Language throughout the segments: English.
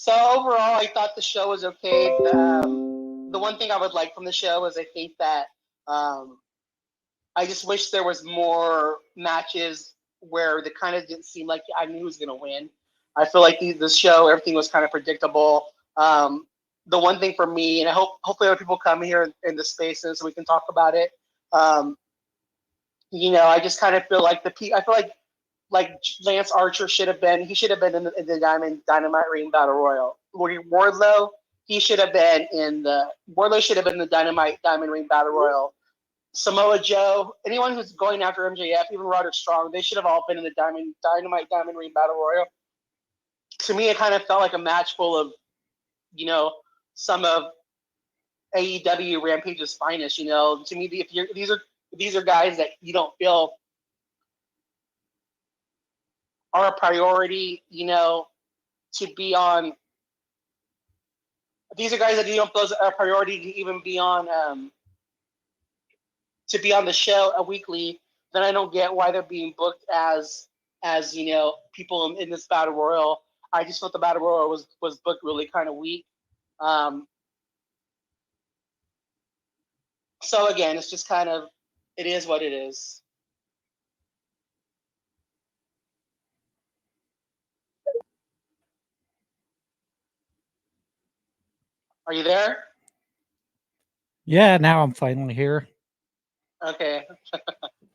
So overall, I thought the show was okay. The one thing I would like from the show is I think that um, I just wish there was more matches where the kind of didn't seem like I knew who was going to win. I feel like the show, everything was kind of predictable. The one thing for me, and I hopefully other people come here in the spaces so we can talk about it. Um, I just kind of feel like I feel like Lance Archer should have been. He should have been in the Dynamite Ring Battle Royal. Wardlow, he should have been in the Wardlow should have been in the Diamond Ring Battle Royal. Samoa Joe, anyone who's going after MJF, even Roderick Strong, they should have all been in the Dynamite Diamond Ring Battle Royal. To me, it kind of felt like a match full of, some of AEW Rampage's finest. To me, these are guys that you don't feel are a priority, to be on. These are guys that you don't feel are a priority to even be on, to be on the show a weekly. Then I don't get why they're being booked as people in this battle royal. I just felt the battle royal was booked really kind of weak. So again, it's just kind of, it is what it is. Are you there? Yeah, now I'm finally here. Okay.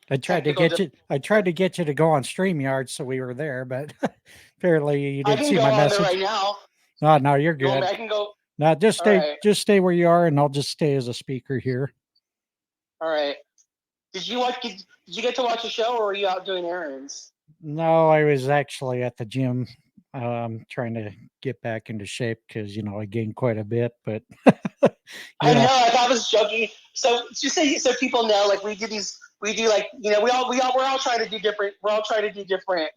I tried to get you to go on StreamYard, so we were there, but apparently you didn't see my message. I can go on there right now. Oh, no, you're good. I can go. No, just stay where you are, and I'll just stay as a speaker here. All right. Did you get to watch the show, or were you out doing errands? No, I was actually at the gym, trying to get back into shape because I gained quite a bit. But I know. I was joking. So just so people know, like we do like we're all trying to do different. We're all trying to do different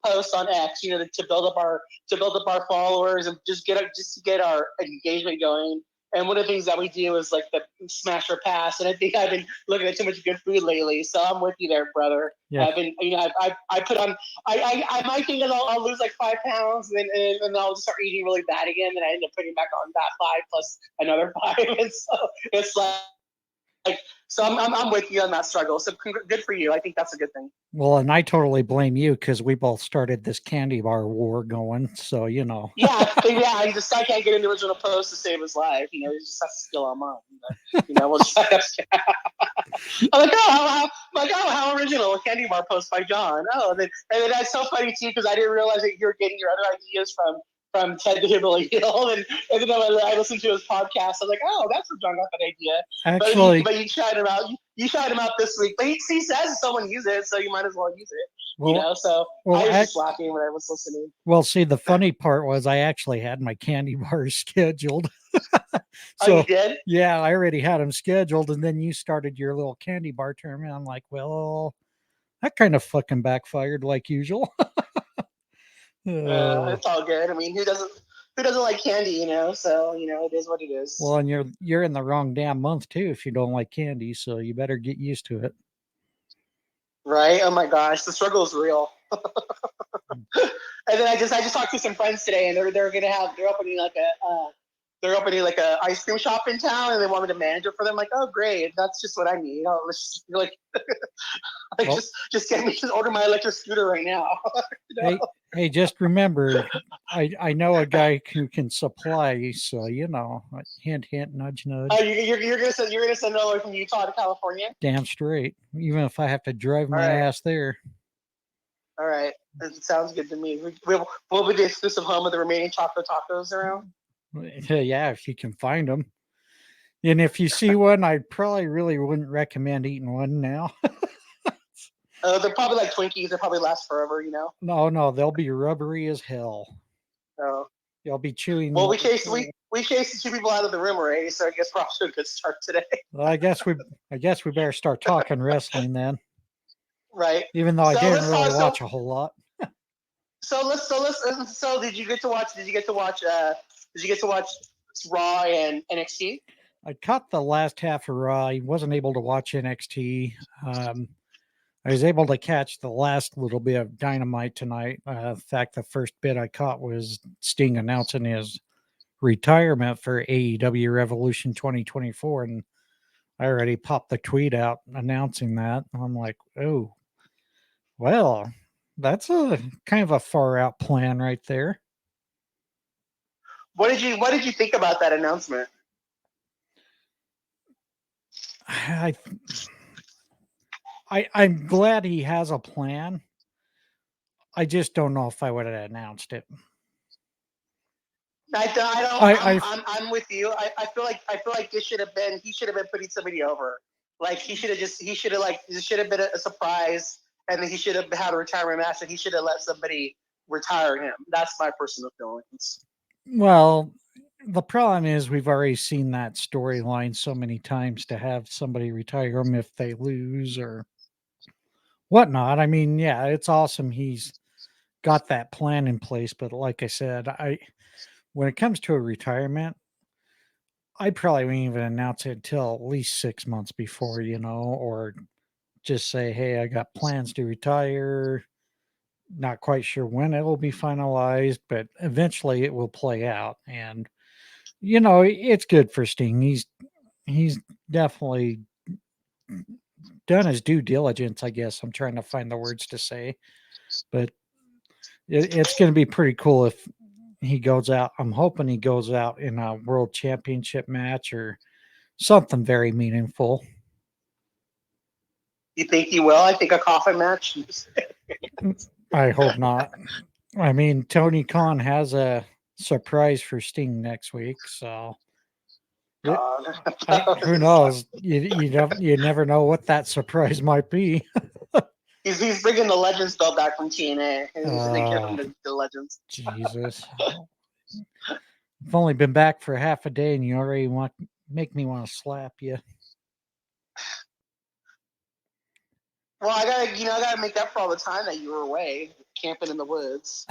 posts on X, to build up our followers and just to get our engagement going. And one of the things that we do is like the smasher pass. And I think I've been looking at too much good food lately. So I'm with you there, brother. Yeah. I've been, I put on, I might think that I'll lose like 5 pounds and I'll just start eating really bad again. And I end up putting back on that 5 plus another 5. And so it's like, so I'm with you on that struggle. So good for you. I think that's a good thing. Well, and I totally blame you because we both started this candy bar war going. So Yeah, I can't get in the original post to save his life. He just has to steal our mom. We'll just I'm like, how original, a candy bar post by John. Oh, and then that's so funny too because I didn't realize that you were getting your other ideas from Ted the Hillbilly Hill, and then I listened to his podcast. I was like, oh, that's where John got that idea. Actually, but you shouted him out. You shouted him out this week. But he says someone use it, so you might as well use it. So I was just laughing when I was listening. Well, see, the funny part was I actually had my candy bars scheduled. So, you did? Yeah, I already had them scheduled, and then you started your little candy bar tournament. I'm like, well, that kind of fucking backfired like usual. It's all good. I mean, who doesn't like candy, So, it is what it is. Well, and you're in the wrong damn month too if you don't like candy, so you better get used to it. Right? Oh my gosh, the struggle is real. And then I just talked to some friends today, and they're opening like a ice cream shop in town, and they want me to manage it for them. Like, oh great, that's just what I need. Let's just get me just order my electric scooter right now. Hey, just remember, I know a guy who can supply, so hint, hint, nudge, nudge. Oh, you're gonna send Leroy from Utah to California? Damn straight. Even if I have to drive my ass there. All right, it sounds good to me. We'll be the exclusive home of the remaining chocolate tacos around. Yeah, if you can find them. And if you see one, I probably really wouldn't recommend eating one now. They're probably like Twinkies. They probably last forever, No, they'll be rubbery as hell. Oh. You'll be chewing. Well, we chased the 2 people out of the room already, so I guess we're off to a good start today. Well, I guess we better start talking wrestling then. Right. Even though I didn't really watch a whole lot. So did you get to watch Raw and NXT? I caught the last half of Raw. I wasn't able to watch NXT. I was able to catch the last little bit of Dynamite tonight. In fact, the first bit I caught was Sting announcing his retirement for AEW Revolution 2024, and I already popped the tweet out announcing that. I'm like, oh, well, that's a kind of a far out plan right there. What did you think about that announcement? I'm glad he has a plan. I just don't know if I would have announced it. I don't. I'm with you. I feel like it should have been. He should have been putting somebody over. Like he should have like this should have been a surprise, and then he should have had a retirement match, and he should have let somebody retire him. That's my personal feelings. Well, the problem is we've already seen that storyline so many times to have somebody retire them if they lose or whatnot. I mean, yeah, it's awesome he's got that plan in place, but like I said, when it comes to a retirement, I probably wouldn't even announce it until at least 6 months before, or just say, hey, I got plans to retire. Not quite sure when it will be finalized, but eventually it will play out. And it's good for Sting. He's definitely done his due diligence, I guess. I'm trying to find the words to say, but it's going to be pretty cool if he goes out. I'm hoping he goes out in a world championship match or something very meaningful. You think he will? I think a coffin match. I hope not. I mean, Tony Khan has a surprise for Sting next week, so who knows? You never know what that surprise might be. He's bringing the Legends belt back from TNA, and he's going to give him the Legends. Jesus, I've only been back for half a day, and you already make me want to slap you. Well, I gotta make up for all the time that you were away camping in the woods.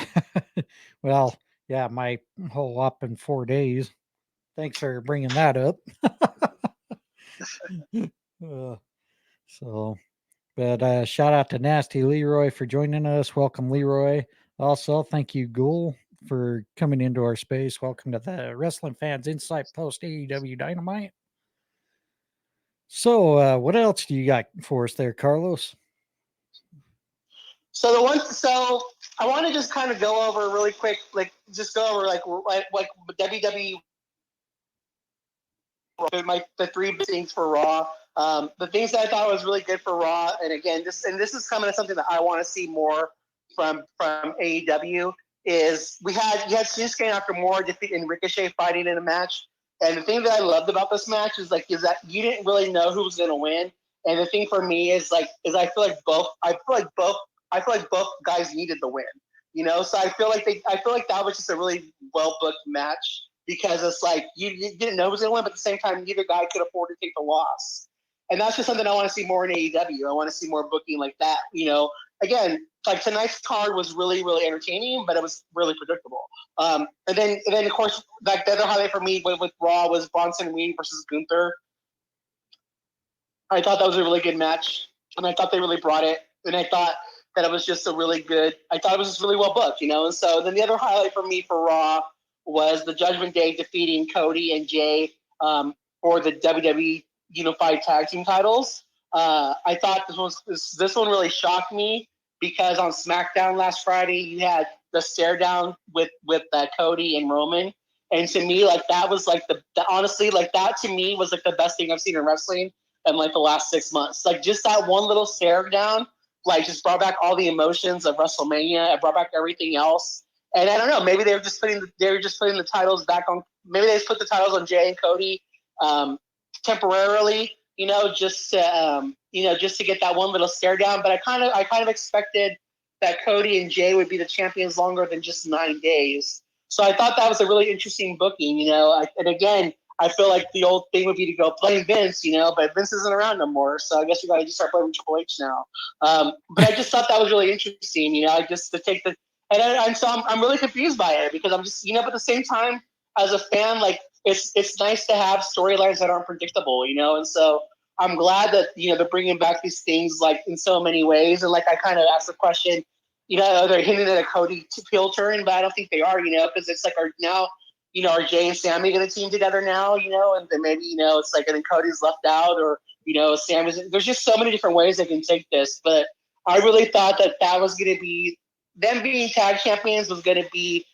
Well, yeah, my whole up in 4 days. Thanks for bringing that up. But shout out to Nasty Leroy for joining us. Welcome, Leroy. Also, thank you, Ghoul, for coming into our space. Welcome to the Wrestling Fans Insight Post AEW Dynamite. So, what else do you got for us there, Carlos? So I want to just kind of go over really quick, like WWE. The three things for Raw. The things that I thought was really good for Raw, and again, this is kind of something that I want to see more from AEW. Is you had Shinsuke Nakamura defeating Ricochet fighting in a match, and the thing that I loved about this match is that you didn't really know who was going to win. And the thing for me is I feel like both guys needed the win. So I feel like that was just a really well booked match because it's like you didn't know who was going to win, but at the same time, neither guy could afford to take the loss. And that's just something I want to see more in AEW. I want to see more booking like that. Again, like tonight's card was really, really entertaining, but it was really predictable. And then of course, like the other highlight for me with Raw was Bronson Reed versus Gunther. I thought that was a really good match, and I thought they really brought it. And I thought that it was just I thought it was just really well booked, And so then the other highlight for me for Raw was the Judgment Day defeating Cody and Jay for the WWE Unified Tag Team titles. I thought this one really shocked me because on SmackDown last Friday you had the stare down with Cody and Roman, and to me like that was like honestly like that to me was like the best thing I've seen in wrestling in like the last 6 months. Like just that one little stare down, like just brought back all the emotions of WrestleMania. It brought back everything else. And I don't know, maybe they were just putting the titles back on. Maybe they just put the titles on Jay and Cody temporarily, just to get that one little stare down. But I kind of expected that Cody and Jay would be the champions longer than just 9 days. So I thought that was a really interesting booking, and again, I feel like the old thing would be to go play Vince, but Vince isn't around no more. So I guess we got to just start playing Triple H now. But I just thought that was really interesting, just to take the and so I'm really confused by it because I'm just but at the same time as a fan, like it's nice to have storylines that aren't predictable, and so I'm glad that they're bringing back these things like in so many ways, and like I kind of asked the question, they're hinting at a Cody heel turn, but I don't think they are, because it's like are Jay and Sammy going to team together now, and then maybe it's like and then Cody's left out, or Sammy's. There's just so many different ways they can take this, but I really thought that was going to be them being tag champions was going to be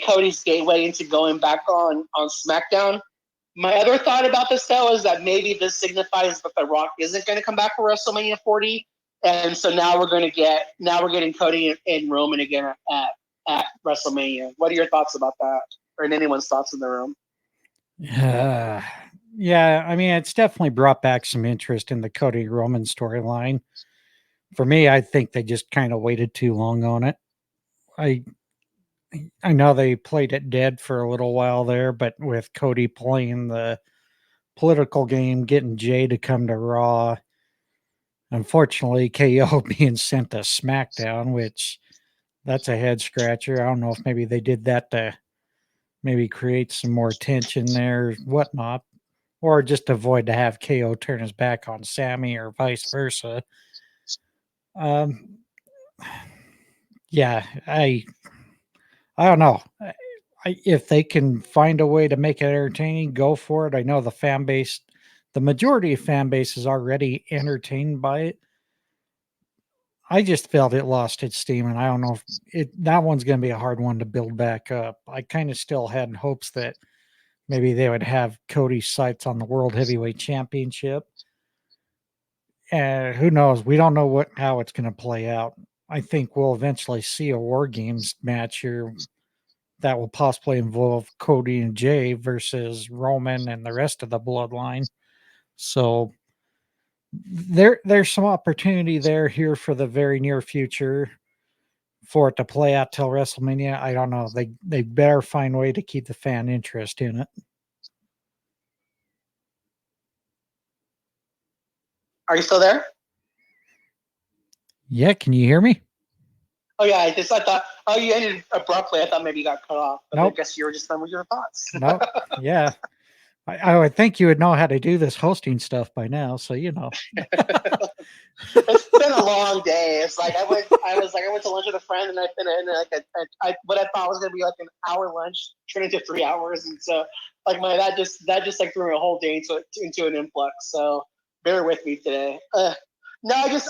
Cody's gateway into going back on SmackDown. My other thought about this though is that maybe this signifies that The Rock isn't going to come back for WrestleMania 40, and so now we're getting Cody and Roman again at WrestleMania. What are your thoughts about that, or anyone's thoughts in the room? Yeah, I mean, it's definitely brought back some interest in the Cody Roman storyline. For me, I think they just kind of waited too long on it. I know they played it dead for a little while there, but with Cody playing the political game, getting Jay to come to Raw, unfortunately, KO being sent to SmackDown, which that's a head scratcher. I don't know if maybe they did that to maybe create some more tension there, whatnot, or just avoid to have KO turn his back on Sammy or vice versa. Um, yeah, I don't know. If they can find a way to make it entertaining, go for it. I know the majority of fan base is already entertained by it. I just felt it lost its steam, and I don't know if that one's going to be a hard one to build back up. I kind of still had hopes that maybe they would have Cody's sights on the World Heavyweight Championship. And who knows? We don't know how it's going to play out. I think we'll eventually see a War Games match here that will possibly involve Cody and Jay versus Roman and the rest of the bloodline. So there's some opportunity there here for the very near future for it to play out till WrestleMania. I don't know. They better find a way to keep the fan interest in it. Are you still there? Yeah, can you hear me? Oh yeah, I thought. Oh, you ended abruptly. I thought maybe you got cut off. But Nope. I guess you were just done with your thoughts. Nope. Yeah. I would think you would know how to do this hosting stuff by now, so It's been a long day. It's like I went to lunch with a friend, and what I thought was gonna be like an hour lunch turned into 3 hours, and so like that just like threw a whole day into an influx. So bear with me today. No, I guess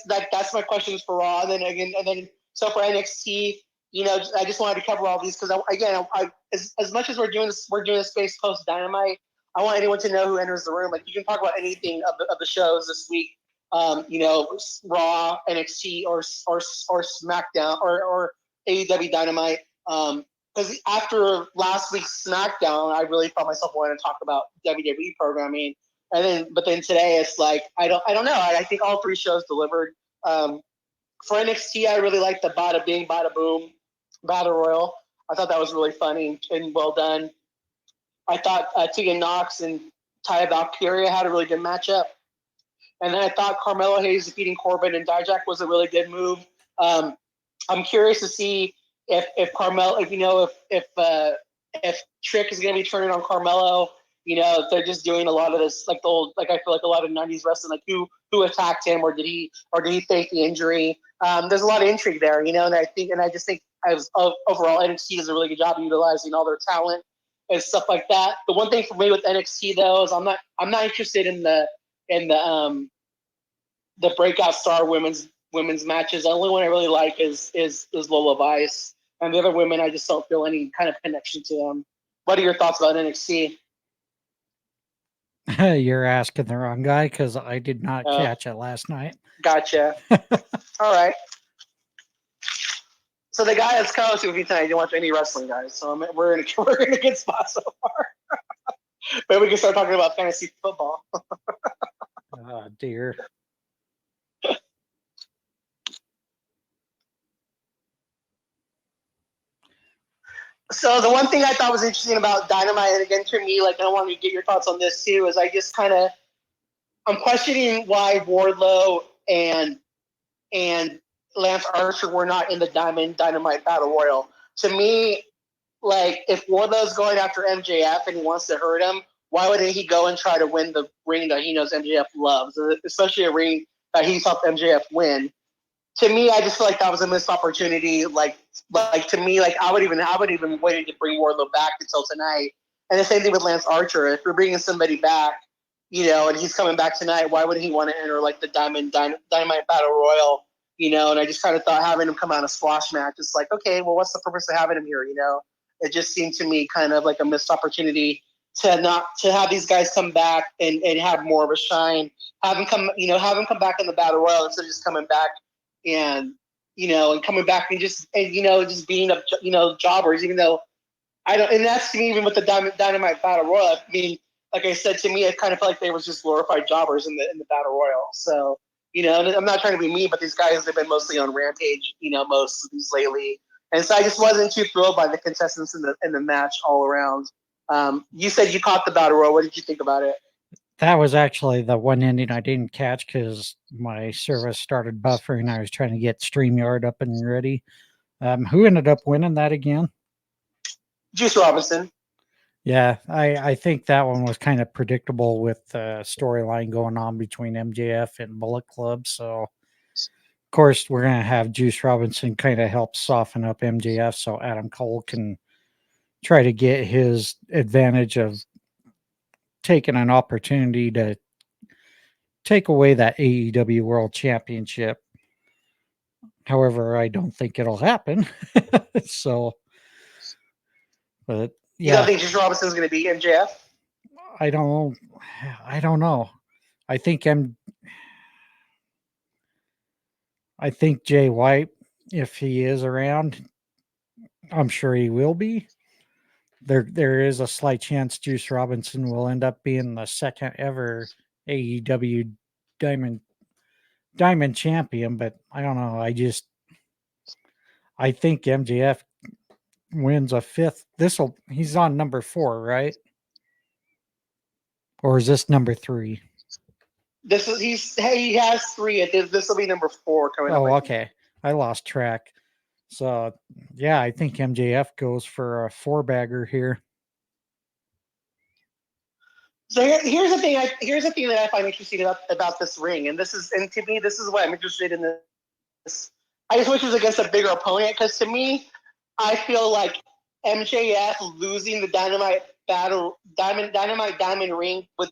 that's my questions for Raw. And then so for NXT, I just wanted to cover all these because as much as we're doing this space post Dynamite. I want anyone to know who enters the room. Like you can talk about anything of the shows this week. Raw, NXT, or SmackDown, or AEW Dynamite. Because after last week's SmackDown, I really felt myself wanting to talk about WWE programming. But then today it's like I don't know. I think all three shows delivered. For NXT, I really liked the Bada Bing, Bada Boom Battle Royal. I thought that was really funny and well done. I thought Tegan Knox and Taya Valkyria had a really good matchup. And then I thought Carmelo Hayes defeating Corbin and Dijak was a really good move. I'm curious to see if Carmelo, if Trick is going to be turning on Carmelo. If they're just doing a lot of this, like the old, like I feel like a lot of '90s wrestling, like who attacked him, or did he fake the injury? There's a lot of intrigue there, and I just think overall NXT does a really good job of utilizing all their talent and stuff like that. The one thing for me with NXT though is I'm not interested in the breakout star women's matches. The only one I really like is Lola Vice, and the other women I just don't feel any kind of connection to them. What are your thoughts about NXT? You're asking the wrong guy because I did not catch it last night. Gotcha. All right. So the guy that's co-hosting with me tonight didn't watch any wrestling, guys. So we're in a good spot so far. But we can start talking about fantasy football. Oh dear. So the one thing I thought was interesting about Dynamite, and again for me, like I wanted to get your thoughts on this too, is I'm questioning why Wardlow and Lance Archer were not in the Dynamite Battle Royal. To me, like if Wardlow's going after MJF and he wants to hurt him, why wouldn't he go and try to win the ring that he knows MJF loves, especially a ring that he's helped MJF win? To me, I just feel like that was a missed opportunity. Like to me, like I would even waited to bring Wardlow back until tonight. And the same thing with Lance Archer. If you're bringing somebody back, and he's coming back tonight, why would he want to enter like the Dynamite Battle Royal? And I just kind of thought having him come out a squash match, it's like, okay, well, what's the purpose of having him here? It just seemed to me kind of like a missed opportunity to have these guys come back and have more of a shine. Have him come back in the Battle Royal instead of just coming back and and coming back and just being jobbers, even though I don't. And that's even with the Dynamite Battle Royal. I mean, like I said, to me, it kind of felt like they was just glorified jobbers in the Battle Royal. So I'm not trying to be mean, but these guys have been mostly on Rampage, most of these lately, and so I just wasn't too thrilled by the contestants in the match all around. You said you caught the Battle Royal. What did you think about it? That was actually the one ending I didn't catch because my service started buffering. I was trying to get StreamYard up and ready. Who ended up winning that again? Juice Robinson. Yeah, I think that one was kind of predictable with the storyline going on between MJF and Bullet Club. So, of course, we're going to have Juice Robinson kind of help soften up MJF so Adam Cole can try to get his advantage of taking an opportunity to take away that AEW World Championship. However, I don't think it'll happen. So, but You don't yeah, think Juice Robinson's going to beat MJF? I don't know. I think Jay White, if he is around, I'm sure he will be. There is a slight chance Juice Robinson will end up being the second ever AEW Diamond champion, but I don't know. I think MJF wins a fifth. He's on number 4, right? Or is this number 3? He has 3. This will be number 4 coming up. Oh, okay. I lost track. So yeah, I think MJF goes for a 4-bagger here. So here's the thing. Here's the thing that I find interesting about this ring, and to me, this is why I'm interested in this. I just wish it was against a bigger opponent, because to me, I feel like MJF losing the Dynamite Diamond ring would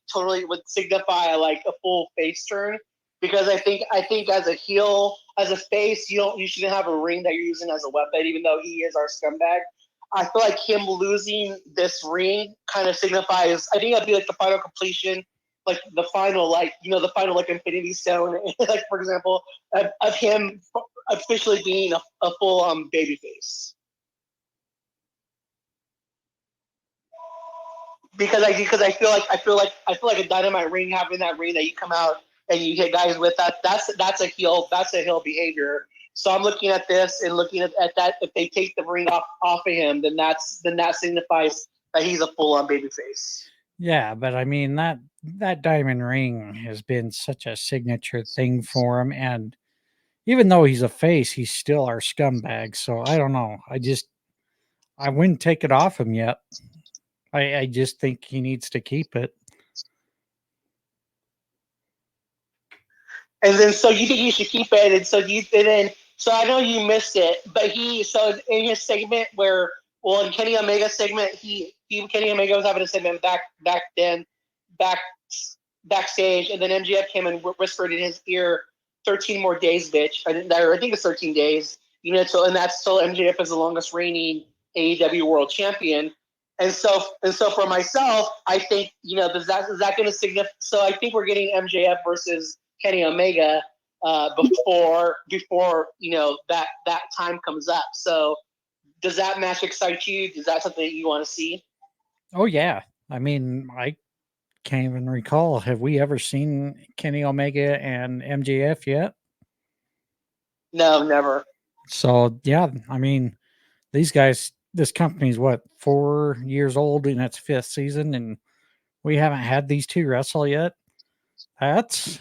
signify like a full face turn, because I think as a heel, as a face, you shouldn't have a ring that you're using as a weapon, even though he is our scumbag. I feel like him losing this ring kind of signifies. I think that'd be like the final completion, like the final, the final like Infinity Stone, like for example, of him officially being a full babyface. Because I feel like a Dynamite ring, having that ring that you come out and you hit guys with, that's a heel behavior. So I'm looking at this and looking at that. If they take the ring off of him, then that signifies that he's a full on babyface. Yeah, but I mean that diamond ring has been such a signature thing for him, and even though he's a face, he's still our scumbag. So I don't know. I wouldn't take it off him yet. I just think he needs to keep it. And then, so you think he should keep it, so I know you missed it, but so in his segment in Kenny Omega's segment, Kenny Omega was having a segment back backstage, and then MJF came and whispered in his ear, 13 more days, bitch. I think it's 13 days. And that's still MJF is the longest reigning AEW World Champion. And so for myself, I think, is that going to signify? So I think we're getting MJF versus Kenny Omega before that time comes up. So does that match excite you? Is that something that you want to see? Oh yeah. I mean, I can't even recall. Have we ever seen Kenny Omega and MJF yet? No, never. So yeah, I mean, these guys, this company's what, 4 years old in its 5th season, and we haven't had these two wrestle yet. That's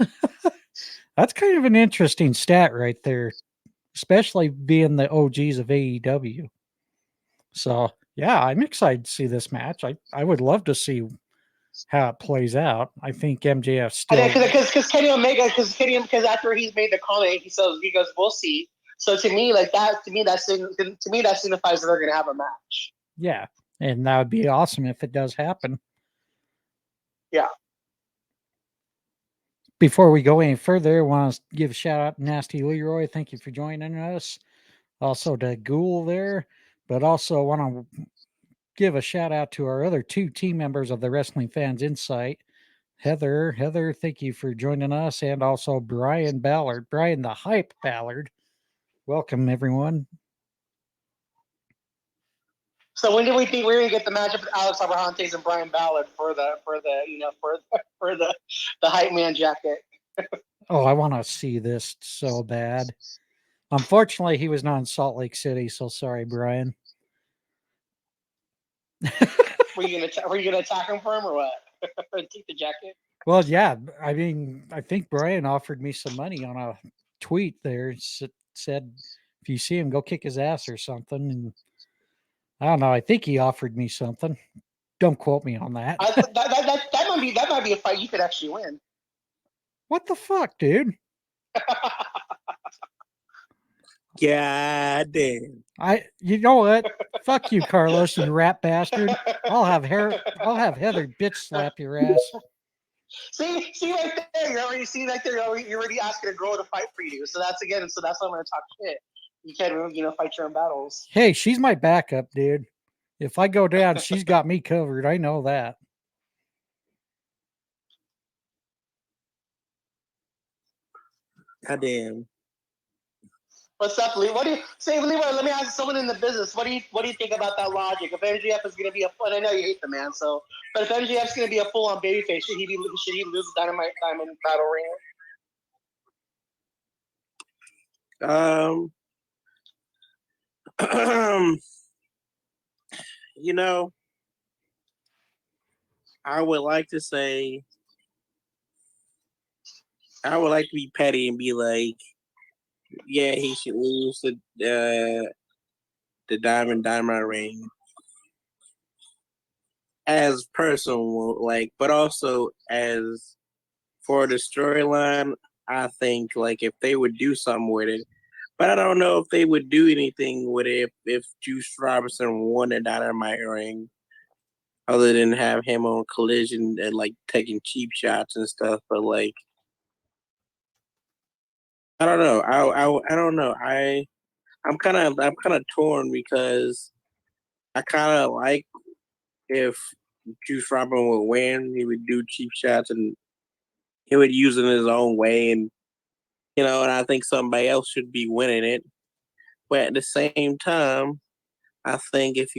that's kind of an interesting stat right there, especially being the OGs of AEW. So yeah, I'm excited to see this match. I would love to see how it plays out. I think MJF And still. because Kenny Omega, because after he's made the comment, he goes, "We'll see." So to me, like that, to me that signifies that they're going to have a match. Yeah, and that would be awesome if it does happen. Yeah. Before we go any further, I want to give a shout out to Nasty Leroy. Thank you for joining us. Also to Ghoul there, but also want to give a shout out to our other two team members of the Wrestling Fans Insight. Heather, thank you for joining us, and also Bryan Ballard, Bryan the Hype Ballard. Welcome, everyone. So when do we think we're going to get the matchup with Alex Abrahantes and Bryan Ballard for the hype man jacket? Oh, I want to see this so bad. Unfortunately, he was not in Salt Lake City, so sorry, Bryan. Were you gonna attack him for him or what? Take the jacket. Well, yeah, I mean, I think Bryan offered me some money on a tweet there. Said, if you see him, go kick his ass or something. And I don't know. I think he offered me something. Don't quote me on that. That might be a fight you could actually win. What the fuck, dude? God damn. You know what? Fuck you, Carlos, you rat bastard. I'll have Heather bitch slap your ass. See right there. You're already asking a girl to fight for you. So that's why I'm gonna talk shit. You can't fight your own battles. Hey, she's my backup, dude. If I go down, she's got me covered. I know that. God damn. What's up, Lee? What do you say, Leroy? Let me ask someone in the business. What do you think about that logic? If MJF is going to be and I know you hate the man, but if MJF is going to be a full-on babyface, should he lose the Dynamite Diamond battle ring? You know, I would like to be petty and be like, yeah, he should lose the Dynamite ring as personal, but also as for the storyline. I think if they would do something with it, but I don't know if they would do anything with it if Juice Robinson won the Dynamite ring, other than have him on Collision and taking cheap shots and stuff. But I don't know. I don't know. I'm kind of torn because I kind of like if Juice Robinson would win, he would do cheap shots and he would use it in his own way, and and I think somebody else should be winning it. But at the same time, I think if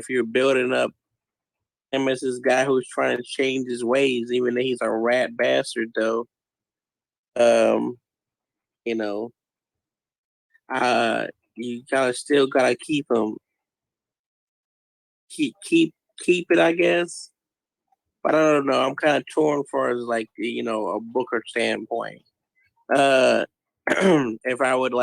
you're building up him as this guy who's trying to change his ways, even though he's a rat bastard, though, you know, you gotta still gotta keep him, keep it, I guess. But I don't know. I'm kind of torn for as a Booker standpoint. If I would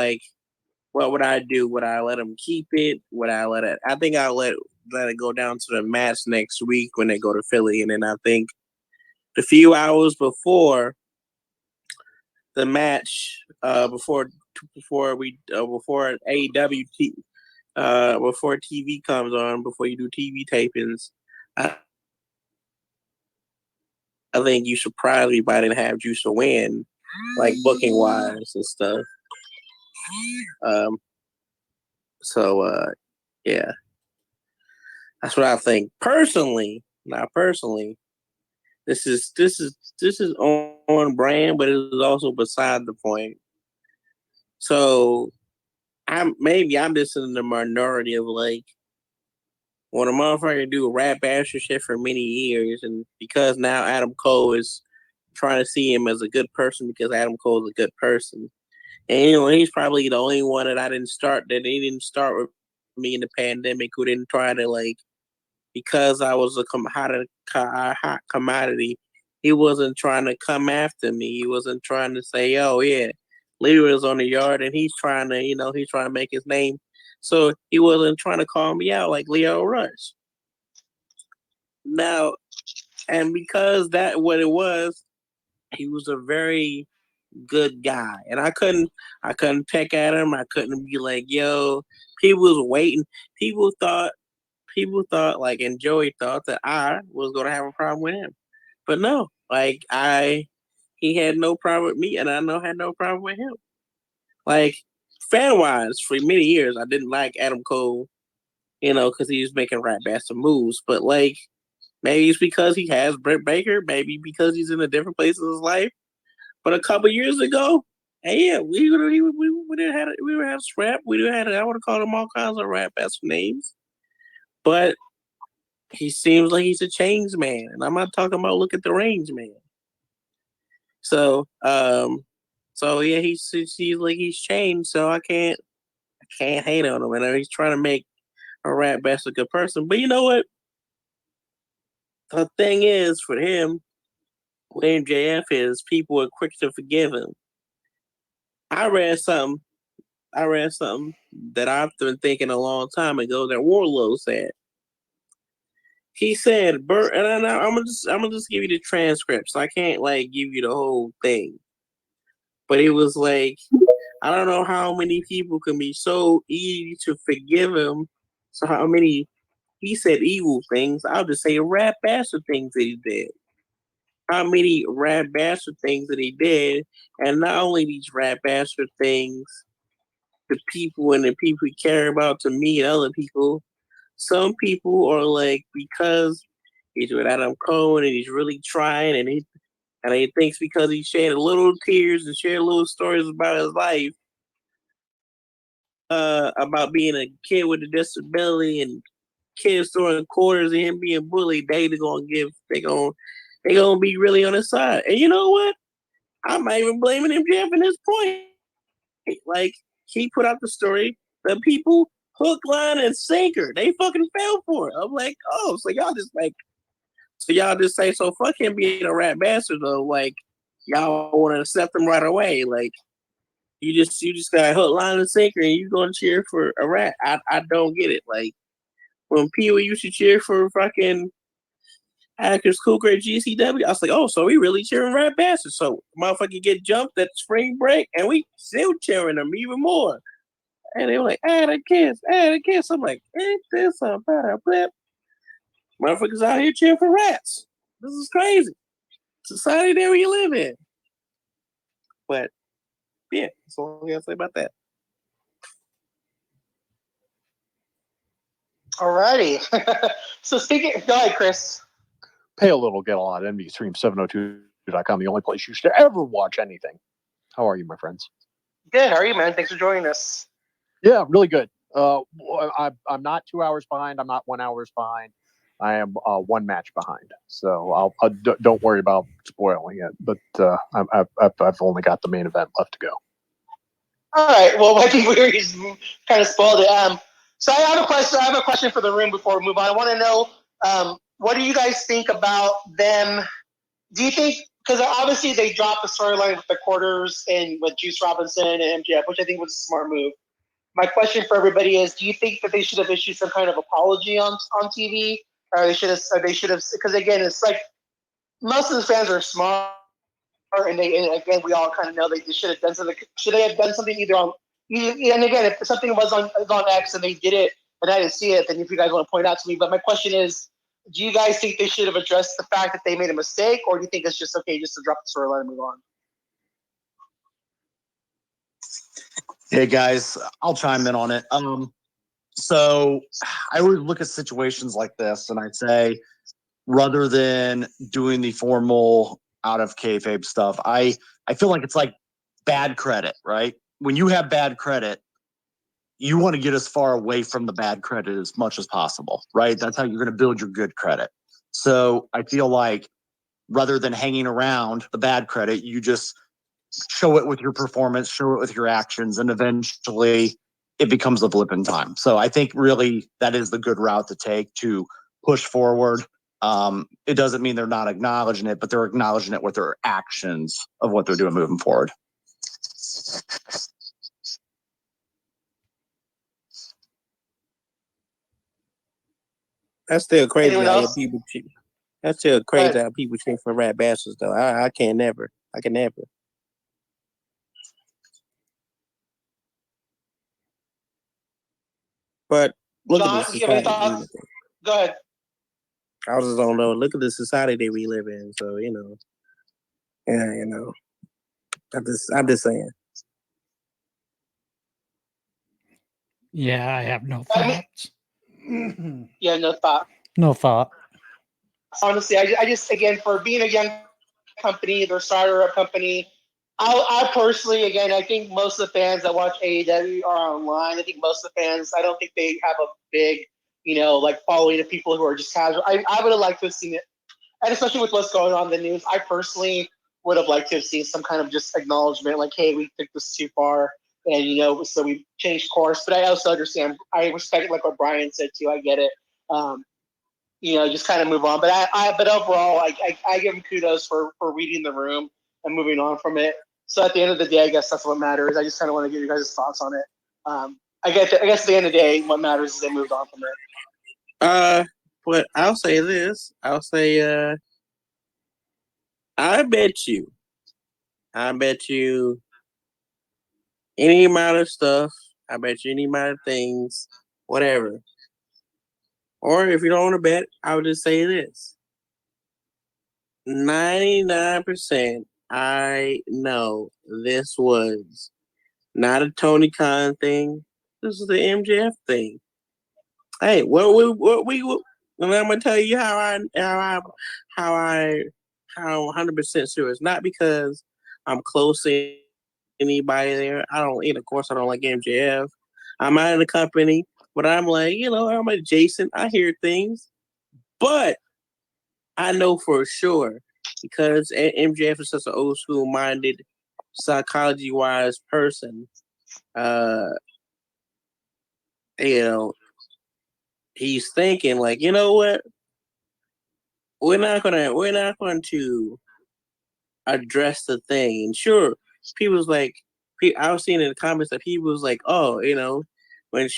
what would I do? Would I let him keep it? Would I let it? I think I'll let it go down to the match next week when they go to Philly, and then I think the few hours before the match, before AEW, before TV comes on, before you do TV tapings, I think you surprised me by didn't have Juice to win, booking wise and stuff. Yeah, that's what I think. Personally, this is on brand, but it is also beside the point. So I'm just in the minority of when a motherfucker do rap bastard shit for many years, and because now Adam Cole is trying to see him as a good person because Adam Cole is a good person. And he's probably the only one that he didn't start with me in the pandemic, who didn't try to because I was a hot commodity. He wasn't trying to come after me. He wasn't trying to say, "Oh yeah, Leroy's on the yard," and he's trying to make his name. So he wasn't trying to call me out like Leo Rush. Now, And because that what it was, he was a very good guy. And I couldn't peck at him. I couldn't be like, yo, people was waiting. People thought like, and Joey thought that I was gonna have a problem with him. But no, like he had no problem with me, and I had no problem with him. Like fan wise, for many years, I didn't like Adam Cole, because he was making rap bastard moves. But like, maybe it's because he has Britt Baker, maybe because he's in a different place in his life. But a couple years ago, hey, yeah, we would have had scrap. We would have had I would have called him all kinds of rap bastard names. But he seems like he's a changed man, and I'm not talking about look at the range man. So, yeah, he's like he's changed. So I can't hate on him. And he's trying to make a rap bastard good person. But you know what? The thing is, for him, with MJF is people are quick to forgive him. I read something that I've been thinking a long time ago that Warlow said. He said, "Bert," and I'm gonna just give you the transcripts. I can't like give you the whole thing, but it was like, I don't know how many people can be so easy to forgive him. So how many? He said evil things. I'll just say rap bastard things that he did. How many rap bastard things that he did, and not only these rap bastard things, the people and the people he care about to me and other people. Some people are like, because he's with Adam Cole and he's really trying, and he thinks because he shed little tears and shared little stories about his life, about being a kid with a disability and kids throwing quarters and him being bullied, they gonna be really on his side. And you know what? I'm not even blaming MJF in this point. Like, he put out the story, the people hook, line, and sinker, they fucking fell for it. I'm like, oh, so y'all just say, so fuck him being a rat bastard though. Like, y'all want to accept him right away. Like, you just got hook, line, and sinker, and you gonna cheer for a rat. I don't get it. Like, when people used to cheer for fucking Hackers Cool Great GCW, I was like, oh, so we really cheering rat bastards. So motherfucker get jumped at spring break, and we still cheering them even more. And they were like, add a kiss. I'm like, ain't this a better blip? Motherfuckers out here cheering for rats. This is crazy. Society there where you live in. But yeah, that's all I gotta say about that. Alrighty. So go ahead, Chris. Pay a little, get a lot. NBStream702.com, the only place you should ever watch anything. How are you, my friends? Good. How are you, man? Thanks for joining us. Yeah, really good. I'm not 2 hours behind. I'm not 1 hour behind. I am one match behind. So don't worry about spoiling it. But I've only got the main event left to go. All right. Well, I think we kind of spoiled it. So I have a question. I have a question for the room before we move on. I want to know, what do you guys think about them? Do you think, because obviously they dropped the storyline with the quarters and with Juice Robinson and MJF, which I think was a smart move. My question for everybody is: do you think that they should have issued some kind of apology on TV, or they should have? Because again, it's like most of the fans are smart, and again, we all kind of know they should have done something. Should they have done something either on? And again, if something was on X and they did it, and I didn't see it, then if you guys want to point out to me. But my question is: do you guys think they should have addressed the fact that they made a mistake, or do you think it's just okay just to drop the storyline and move on? Hey guys, I'll chime in on it. So I always look at situations like this and I'd say, rather than doing the formal out of kayfabe stuff, I feel like it's like bad credit, right? When you have bad credit, you want to get as far away from the bad credit as much as possible, right? That's how you're going to build your good credit. So I feel like rather than hanging around the bad credit, you just show it with your performance, show it with your actions, and eventually it becomes a blip in time. So I think really that is the good route to take to push forward. It doesn't mean they're not acknowledging it, but they're acknowledging it with their actions of what they're doing moving forward. That's still crazy Anyone how else? people That's still crazy But how people cheer for Rat Bastards, though. I can't never. I can never. But look at the John, do you have any society we live thoughts? in. Go ahead. I just don't know. Look at the society that we live in. So yeah, I'm just saying. Yeah, I have no I mean, thoughts. yeah, no thought. No thought. Honestly, I just again for being a young company, they're starter a company. I personally, again, I think most of the fans that watch AEW are online. I think most of the fans, I don't think they have a big, like following of people who are just casual. I would have liked to have seen it, and especially with what's going on in the news, I personally would have liked to have seen some kind of just acknowledgement, like, hey, we took this too far, and so we changed course. But I also understand, I respect it, like what Bryan said too. I get it. Um, just kind of move on. But overall, I give him kudos for reading the room and moving on from it. So at the end of the day, I guess that's what matters. I just kind of want to get you guys' thoughts on it. I guess at the end of the day, what matters is they moved on from it. But I'll say this. I'll say, I bet you any amount of stuff. I bet you any amount of things, whatever. Or if you don't want to bet, I would just say this. 99%, I know this was not a Tony Khan thing. This is the MJF thing. Hey, and I'm gonna tell you how 100% sure. It's not because I'm close to anybody there. I don't, of course, I don't like MJF. I'm out of the company, but I'm like, I'm adjacent. I hear things, but I know for sure because MJF is such an old school minded, psychology wise person. Uh, he's thinking like, you know what? We're not going to address the thing. And sure, people's like, I was seeing in the comments that people was like, oh, when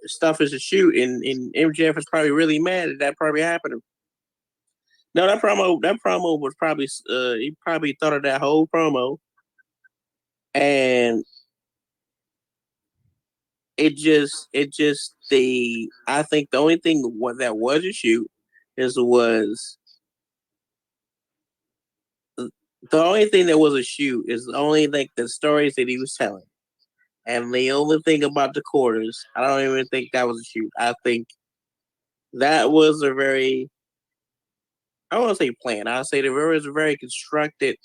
stuff is a shoot, and MJF is probably really mad that probably happened. No, that promo was probably he probably thought of that whole promo, and I think the only thing that was a shoot was the only thing that was a shoot is only like the stories that he was telling. And the only thing about the quarters, I don't even think that was a shoot. I think that was a very, I don't want to say plan. I'll say that it was a very constructed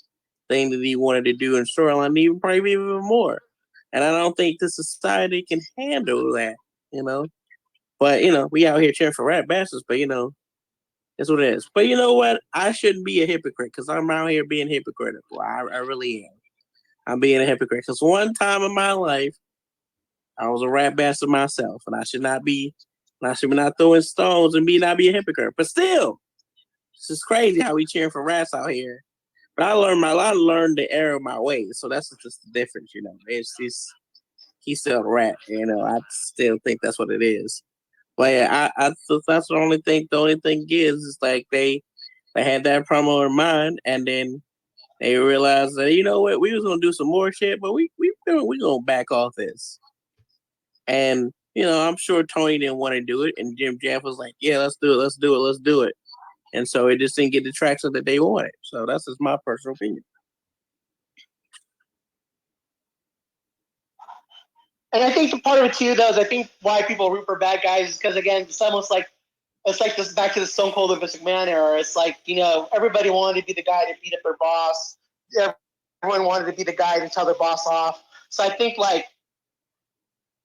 thing that he wanted to do in storyline, even probably even more. And I don't think the society can handle that, you know. But, we out here cheering for rat bastards, but, it's what it is. But you know what? I shouldn't be a hypocrite because I'm out here being hypocritical. I really am. I'm being a hypocrite because one time in my life, I was a rat bastard myself, and I should be not throwing stones and not be a hypocrite. But still, it's just crazy how we cheering for rats out here. But I learned the error of my ways, so that's just the difference, he's still a rat, I still think that's what it is. But yeah, that's the only thing. The only thing is like they had that promo in mind, and then they realized that what, we was gonna do some more shit, but we gonna back off this. And I'm sure Tony didn't want to do it, and Jim Jeff was like, "Yeah, let's do it." And so it just didn't get the traction that they wanted. So that's just my personal opinion. And I think the part of it too, though, is I think why people root for bad guys is because again, it's like this back to the Stone Cold and Vince McMahon era. It's like everybody wanted to be the guy to beat up their boss. Everyone wanted to be the guy to tell their boss off. So I think like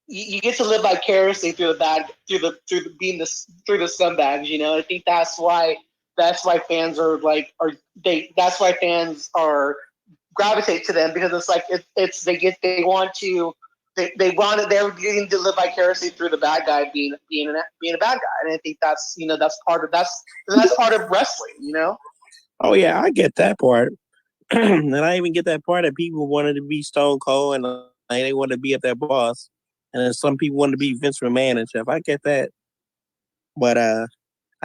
you get to live vicariously through the scumbags. I think that's why fans that's why fans are gravitate to them because it's like they're getting to live vicariously through the bad guy being a bad guy, and I think that's that's part of wrestling. Oh yeah, I get that part, and I even get that part that people wanted to be Stone Cold and they wanted to be up their boss, and then some people wanted to be Vince McMahon and stuff. I get that, but I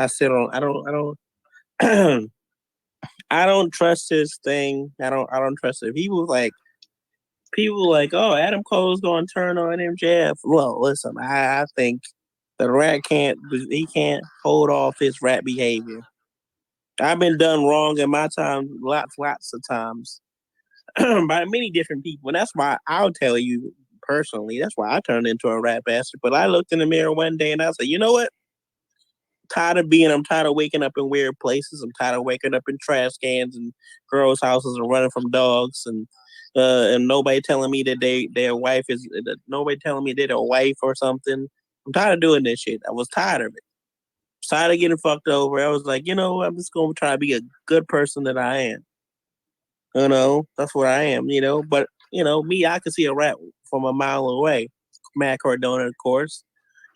still don't. I don't trust his thing. I don't trust it. People like, oh, Adam Cole's going to turn on MJF. Well, listen, I think the rat can't hold off his rat behavior. I've been done wrong in my time, lots of times, by many different people. And that's why I'll tell you personally, that's why I turned into a rat bastard. But I looked in the mirror one day and I said, you know what? I'm tired of waking up in weird places. I'm tired of waking up in trash cans and girls' houses and running from dogs and nobody telling me that nobody telling me they're their wife or something. I'm tired of doing this shit. I was tired of it. Tired of getting fucked over. I was like, I'm just gonna try to be a good person that I am. That's what I am, But me, I could see a rat from a mile away. Matt Cardona, of course,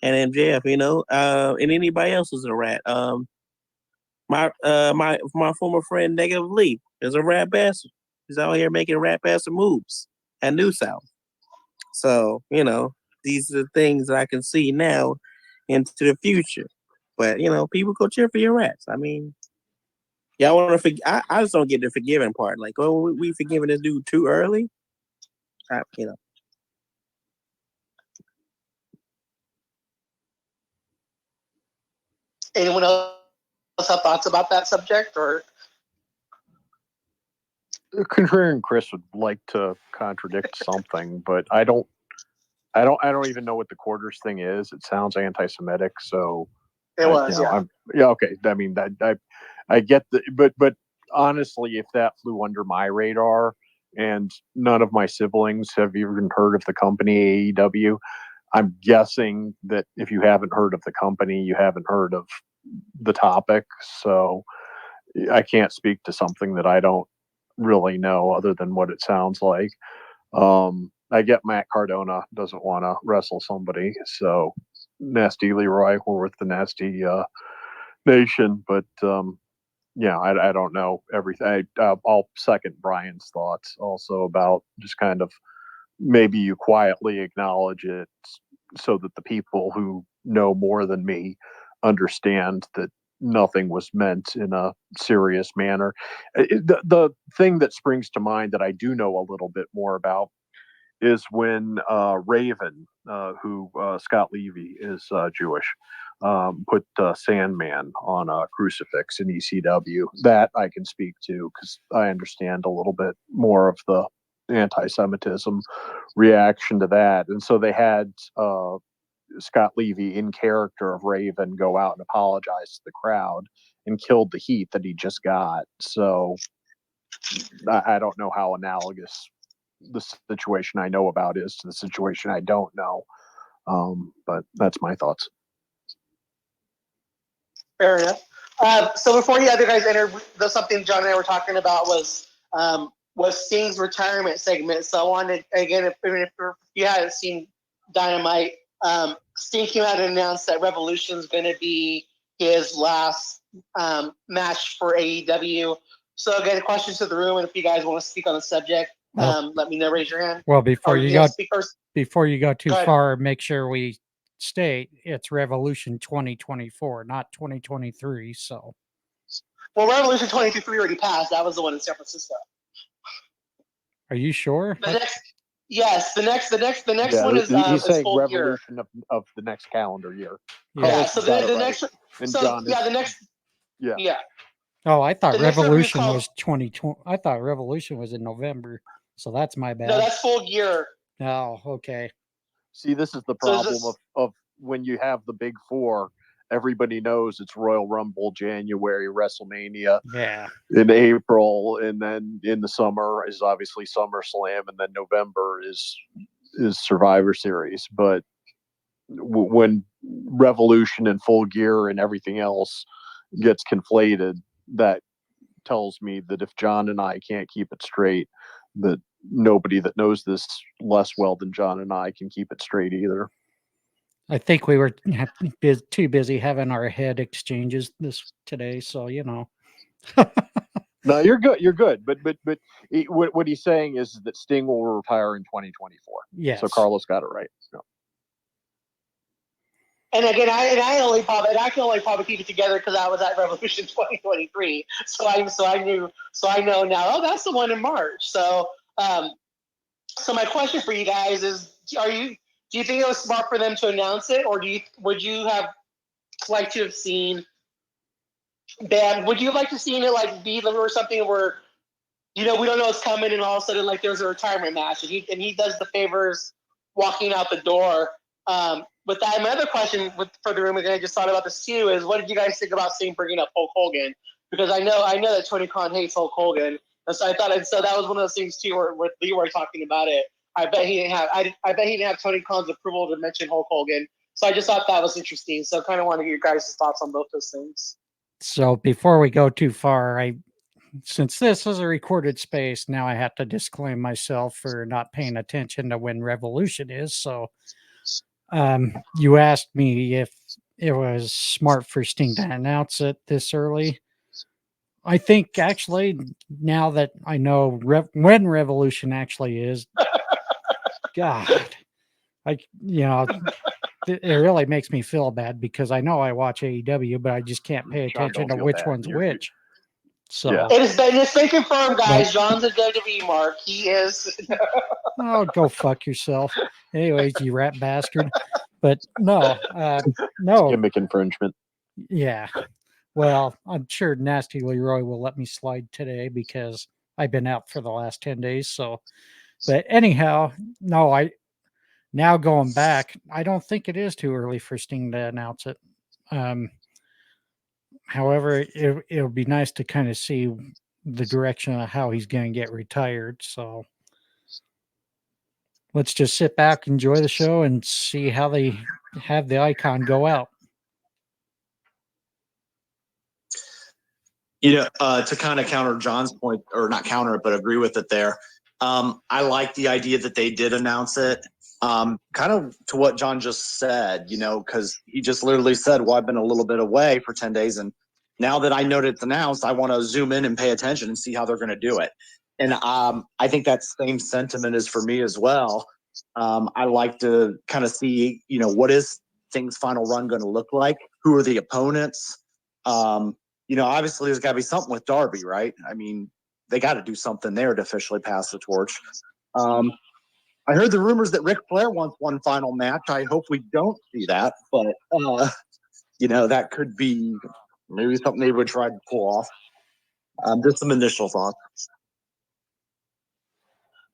and MJF, and anybody else is a rat. My former friend Negative Lee is a rat bastard. He's out here making rat bastard moves at New South. So, these are the things that I can see now into the future. But, people go cheer for your rats. I mean, y'all want to forgive? I just don't get the forgiving part. Like, oh, we forgiving this dude too early? Anyone else have thoughts about that subject, or? Contrarian Chris would like to contradict something, but I don't even know what the quarters thing is. It sounds anti-Semitic, so it was, yeah. Okay, I mean that I get the, but honestly, if that flew under my radar, and none of my siblings have even heard of the company AEW, I'm guessing that if you haven't heard of the company, you haven't heard of the topic. So I can't speak to something that I don't really know other than what it sounds like. I get Matt Cardona doesn't want to wrestle somebody, so Nasty Leroy, we're with the Nasty Nation, but I don't know everything. I'll second Bryan's thoughts also about just kind of maybe you quietly acknowledge it so that the people who know more than me understand that nothing was meant in a serious manner. The thing that springs to mind that I do know a little bit more about is when Raven, who Scott Levy is Jewish, put Sandman on a crucifix in ECW. That I can speak to because I understand a little bit more of the anti-Semitism reaction to that. And so they had Scott Levy in character of Raven go out and apologize to the crowd and killed the heat that he just got. So I don't know how analogous the situation I know about is to the situation I don't know. But that's my thoughts. Fair enough. So before the other guys entered, something John and I were talking about was Sting's retirement segment. So I wanted, again, if you hadn't seen Dynamite, Sting came out and announced that Revolution is going to be his last match for AEW. So again, questions to the room, and if you guys want to speak on the subject, let me know. Raise your hand. Well, before you go too Go far, make sure we state it's Revolution 2024, not 2023. So, well, Revolution 2023 already passed. That was the one in San Francisco. Are you sure? The next one is he's saying full Revolution gear. of the next calendar year. Yeah. So the next. And So John the next. Yeah. Oh, I thought The next Revolution called, was 2020. I thought Revolution was in November. So that's my bad. No, that's full gear. Oh, okay. See, this is the problem of when you have the big four, everybody knows it's Royal Rumble, January, WrestleMania, in April, and then in the summer is obviously SummerSlam, and then November is Survivor Series. But when Revolution and Full Gear and everything else gets conflated, that tells me that if John and I can't keep it straight, that nobody that knows this less well than John and I can keep it straight either. I think we were too busy having our head exchanges today, so No, you're good. You're good. But what he's saying is that Sting will retire in 2024. Yes. So Carlos got it right. No. And again, I can only probably keep it together because I was at Revolution 2023. So I know now. Oh, that's the one in March. So my question for you guys is: do you think it was smart for them to announce it, or would you have liked to have seen Dan? Would you have liked to seen it like be or something where we don't know it's coming, and all of a sudden like there's a retirement match, and he does the favors walking out the door. With that, my other question for the room, and I just thought about this too, is what did you guys think about seeing bringing up Hulk Hogan? Because I know that Tony Khan hates Hulk Hogan, and so I thought, and so that was one of those things too, where with Leroy talking about it, I bet he didn't have Tony Khan's approval to mention Hulk Hogan. So I just thought that was interesting. So I kind of want to get your guys' thoughts on both those things. So before we go too far, since this is a recorded space, now I have to disclaim myself for not paying attention to when Revolution is. So you asked me if it was smart for Sting to announce it this early. I think actually, now that I know when Revolution actually is, God, it really makes me feel bad because I know I watch AEW, but I just can't pay John, attention don't to feel which bad. one's which. So Yeah. It's been confirmed, guys. John's a WWE mark. He is. oh, go fuck yourself. Anyways, you rat bastard. But no, Gimmick infringement. yeah. Well, I'm sure Nasty Leroy will let me slide today because I've been out for the last 10 days. So, but anyhow, no, now going back, I don't think it is too early for Sting to announce it. However, it'll be nice to kind of see the direction of how he's going to get retired. So let's just sit back, enjoy the show, and see how they have the icon go out. To kind of counter John's point, or not counter it, but agree with it there. I like the idea that they did announce it. Kind of to what John just said, because he just literally said, well, I've been a little bit away for 10 days. And now that I know that it's announced, I want to zoom in and pay attention and see how they're going to do it. And I think that same sentiment is for me as well. I like to kind of see, what is Sting's final run going to look like? Who are the opponents? Obviously there's got to be something with Darby, right? I mean, they got to do something there to officially pass the torch. I heard the rumors that Ric Flair wants one final match. I hope we don't see that, but that could be maybe something they would try to pull off. Just some initial thoughts.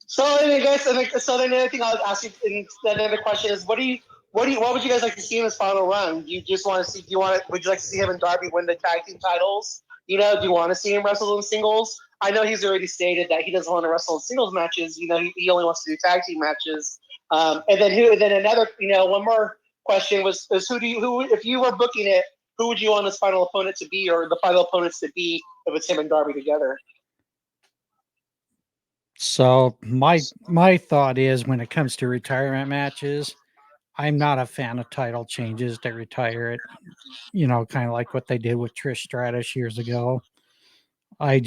So I guess, so then another thing I was asking, and another question is, what would you guys like to see in his final run? Do you just want to see? Would you like to see him and Darby win the tag team titles? Do you want to see him wrestle in singles? I know he's already stated that he doesn't want to wrestle in singles matches. He only wants to do tag team matches. And then another, one more question was who if you were booking it, who would you want his final opponent to be, or the final opponents to be if it's him and Darby together? So my thought is when it comes to retirement matches, I'm not a fan of title changes to retire it. Kind of like what they did with Trish Stratus years ago. I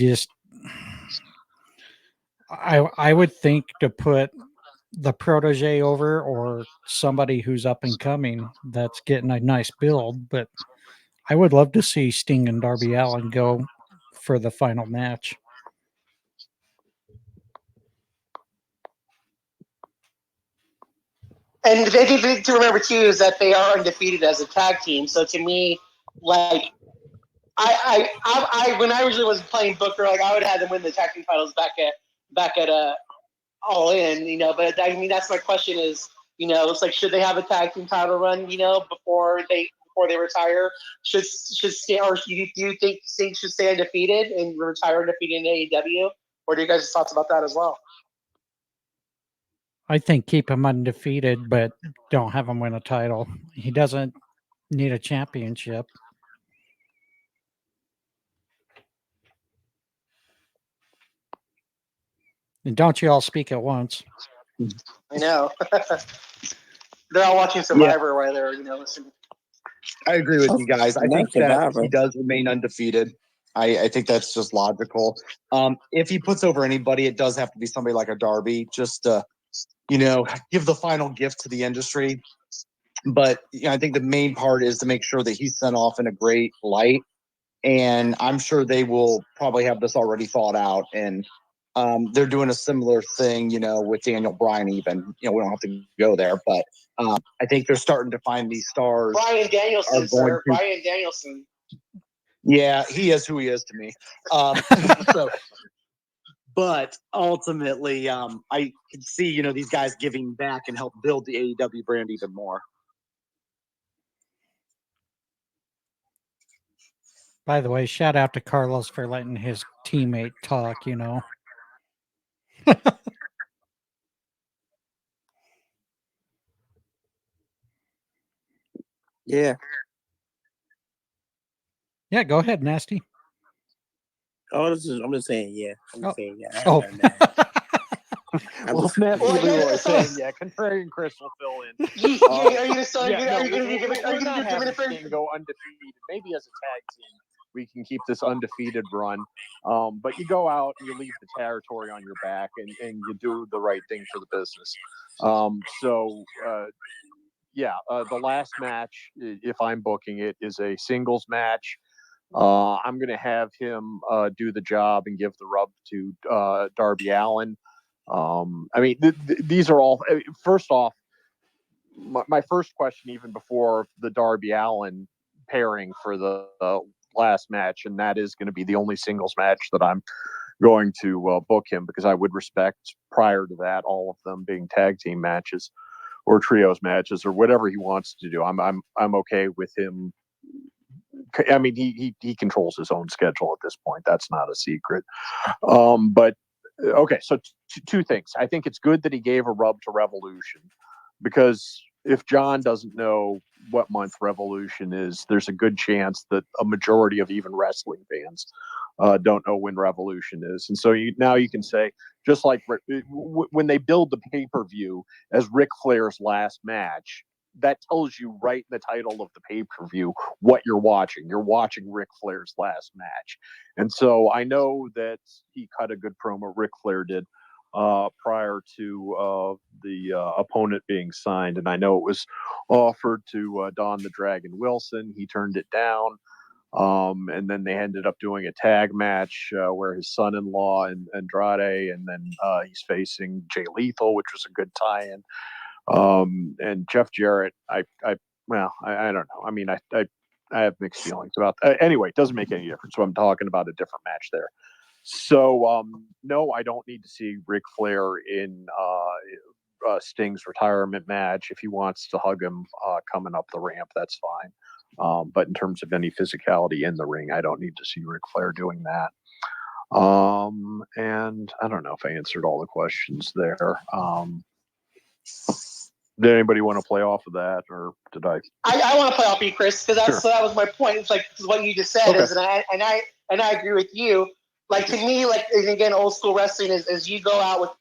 would think to put the protege over or somebody who's up and coming that's getting a nice build, but I would love to see Sting and Darby Allin go for the final match. And the thing to remember too is that they are undefeated as a tag team. So to me, like I when I originally was playing Booker, like I would have them win the tag team titles back at All In, But I mean, that's my question is, it's like should they have a tag team title run, before they retire? Should stay, or do you think Sting should stay undefeated and retire undefeated in AEW? What are you guys' thoughts about that as well? I think keep him undefeated, but don't have him win a title. He doesn't need a championship. And don't you all speak at once? I know. They're all watching Survivor while they're, listening. I agree with you guys. I think that Survivor. he does remain undefeated. I think that's just logical. If he puts over anybody, it does have to be somebody like a Darby, just to, give the final gift to the industry. But I think the main part is to make sure that he's sent off in a great light. And I'm sure they will probably have this already thought out. And they're doing a similar thing, with Daniel Bryan even. We don't have to go there, but I think they're starting to find these stars. Bryan Danielson, sir. Bryan Danielson. Yeah, he is who he is to me. But ultimately, I can see, these guys giving back and help build the AEW brand even more. By the way, shout out to Carlos for letting his teammate talk, Yeah. Yeah, go ahead, Nasty. Oh, I'm just saying, yeah. I'm just saying, yeah. Oh. Well, Nasty Leroy saying, yeah, contrarian Chris will fill in. Are you going to give it a go undefeated? Maybe as a tag team, we can keep this undefeated run. But you go out and you leave the territory on your back, and you do the right thing for the business. The last match, if I'm booking it, is a singles match. I'm going to have him do the job and give the rub to Darby Allin. These are all. First off, my first question, even before the Darby Allin pairing for the last match, and that is going to be the only singles match that I'm going to book him, because I would respect, prior to that, all of them being tag team matches or trios matches or whatever he wants to do. I'm okay with him. I mean, he controls his own schedule at this point. That's not a secret. But okay, so two things. I think it's good that he gave a rub to Revolution, because if John doesn't know what month Revolution is, there's a good chance that a majority of even wrestling fans don't know when Revolution is. And so now you can say, just like when they build the pay-per-view as Ric Flair's last match, that tells you right in the title of the pay-per-view what you're watching. You're watching Ric Flair's last match. And so I know that he cut a good promo, Ric Flair did, prior to the opponent being signed. And I know it was offered to Don the Dragon Wilson. He turned it down. And then they ended up doing a tag match where his son-in-law and Andrade, and then he's facing Jay Lethal, which was a good tie-in. And Jeff Jarrett, I don't know. I mean, I have mixed feelings about anyway, it doesn't make any difference. So I'm talking about a different match there. So, no, I don't need to see Ric Flair in Sting's retirement match. If he wants to hug him coming up the ramp, that's fine. But in terms of any physicality in the ring, I don't need to see Ric Flair doing that. And I don't know if I answered all the questions there. Did anybody want to play off of that, or did I? I want to play off of you, Chris, because Sure. that was my point. It's like what you just said Okay. is, and I agree with you. Like, to me, like, and again, old school wrestling is you go out with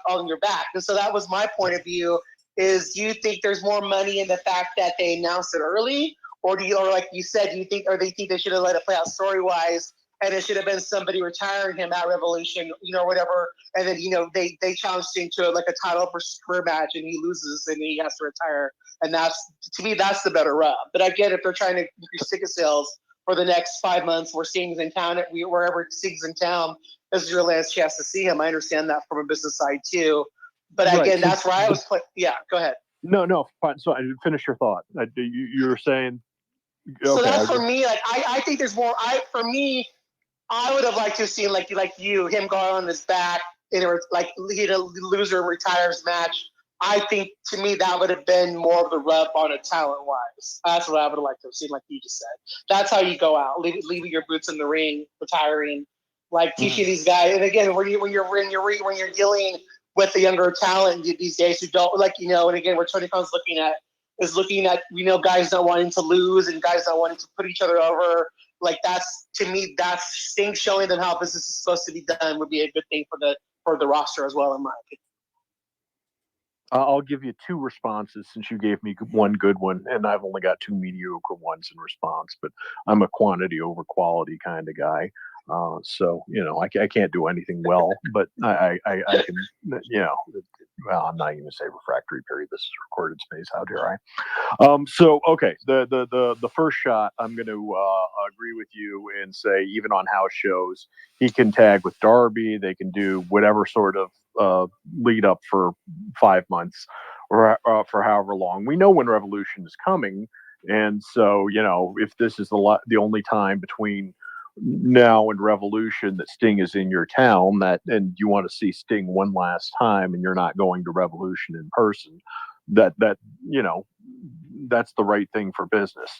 on your back, and so that was my point of view. Is, do you think there's more money in the fact that they announced it early, or like you said, do you think, or they think they should have let it play out story wise? And it should have been somebody retiring him at Revolution, whatever. And then, they challenged him to like a title for career match, and he loses and he has to retire. And that's, to me, that's the better rub. But I get if they're trying to increase ticket sales for the next 5 months, where Sting's in town, wherever Sting's in town, this is your last chance to see him. I understand that from a business side too. But Right. again, that's where I was playing. Yeah, go ahead. No, fine. So I didn't finish your thought. You were saying. So Okay, that's for me. Like, I think there's more. I would have liked to have seen him go on his back in a loser retires match. I think, to me, that would have been more of the rub on it talent wise. That's what I would have liked to have seen, like you just said. That's how you go out, leaving your boots in the ring, retiring, teaching these guys. And again, when you're dealing with the younger talent these days who don't and again, what Tony Khan's looking at guys not wanting to lose and guys not wanting to put each other over. Like, that's, to me, that's Sting showing them how business is supposed to be done would be a good thing for the roster as well, in my opinion. I'll give you two responses, since you gave me one good one, and I've only got two mediocre ones in response. But I'm a quantity over quality kind of guy, so I can't do anything well, but I can. well, I'm not even going to say refractory period. This is recorded space out here. So okay, the first shot, I'm going to agree with you and say even on house shows, he can tag with Darby. They can do whatever sort of lead up for 5 months or for however long. We know when Revolution is coming, and so if this is the only time between now and Revolution that Sting is in your town, and you want to see Sting one last time, and you're not going to Revolution in person, that that's the right thing for business.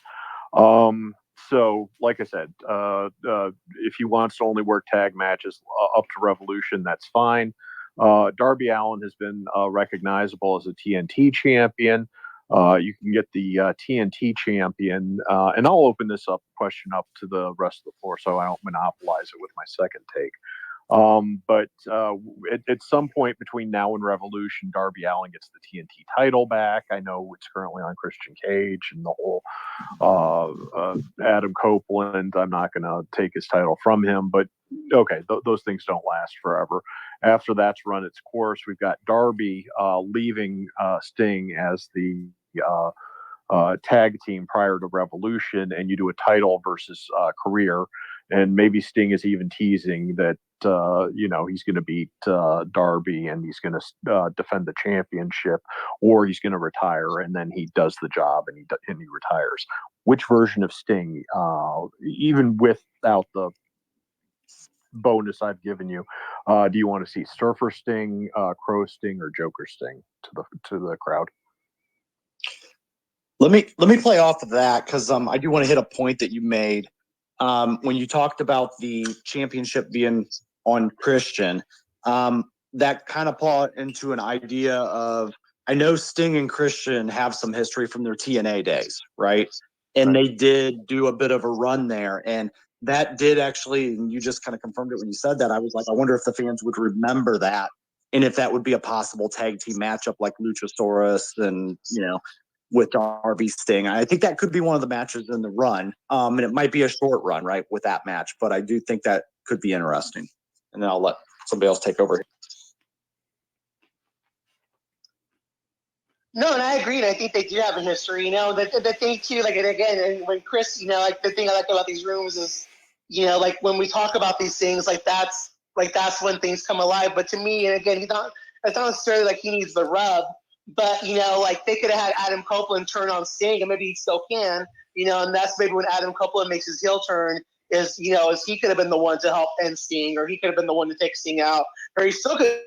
So like I said, if he wants to only work tag matches up to Revolution, that's fine. Darby Allin has been recognizable as a TNT champion. You can get the TNT champion, and I'll open this question up to the rest of the floor so I don't monopolize it with my second take. But at some point between now and Revolution, Darby Allin gets the TNT title back. I know it's currently on Christian Cage and the whole Adam Copeland. I'm not going to take his title from him, but okay, those things don't last forever. After that's run its course, we've got Darby leaving Sting as the tag team prior to Revolution, and you do a title versus career, and maybe Sting is even teasing that he's going to beat Darby and he's going to defend the championship, or he's going to retire, and then he does the job and he retires. Which version of Sting, even without the bonus I've given you, do you want to see? Surfer Sting, Crow Sting, or Joker Sting to the crowd? Let me play off of that because I do want to hit a point that you made when you talked about the championship being on Christian. That kind of brought into an idea of, I know Sting and Christian have some history from their TNA days, right? And they did do a bit of a run there, and that did actually, and you just kind of confirmed it when you said that. I was like, I wonder if the fans would remember that, and if that would be a possible tag team matchup like Luchasaurus and with Darby Sting. I think that could be one of the matches in the run. And it might be a short run, right, with that match, but I do think that could be interesting. And then I'll let somebody else take over. No, and I agree. And I think they do have a history. The thing too, like, and again, and when Chris, like the thing I like about these rooms is, like when we talk about these things, that's when things come alive. But to me, and again, it's not necessarily like he needs the rub, but like they could have had Adam Copeland turn on Sting, and maybe he still can, and that's maybe when Adam Copeland makes his heel turn is he could have been the one to help end Sting, or he could have been the one to take Sting out, or he still could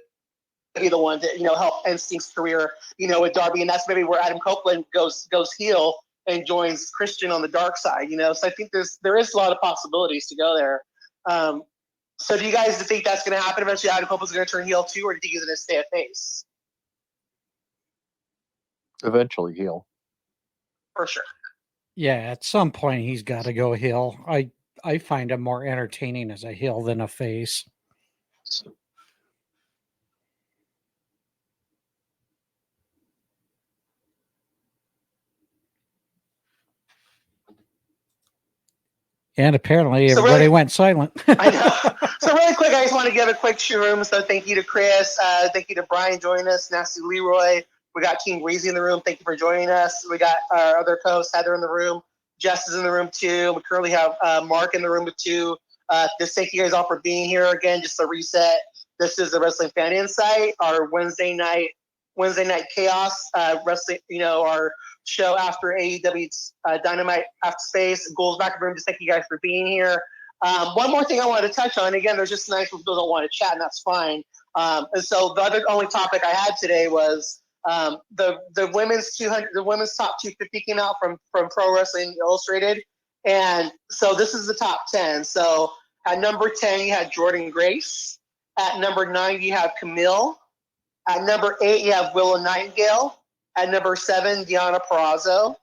be the one to help end Sting's career, with Darby, and that's maybe where Adam Copeland goes heel and joins Christian on the dark side, So I think there is a lot of possibilities to go there. So do you guys think that's going to happen eventually? Adam Copeland's going to turn heel too, or do you think he's going to stay a face? Eventually heel. For sure. Yeah, at some point he's got to go heel. I find him more entertaining as a heel than a face. And apparently everybody went silent. I know. So really quick, I just want to give a quick room. So thank you to Chris. Thank you to Bryan joining us. Nasty Leroy. We got King Breezy in the room. Thank you for joining us. We got our other co-host Heather in the room. Jess is in the room too. We currently have Mark in the room too. Just thank you guys all for being here again. Just a reset. This is the Wrestling Fan Insight, our Wednesday night chaos wrestling. Our show after AEW Dynamite after space. Goals back in the room. Just thank you guys for being here. One more thing I wanted to touch on. Again, there's just nice people don't want to chat, and that's fine. And so the only topic I had today was the women's 200, the women's top 250 came out from Pro Wrestling Illustrated, and so this is the top 10. So at number 10 you had Jordan Grace. At number 9 you have Camille. At number 8 you have Willow Nightingale. At number 7 Deonna Purrazzo.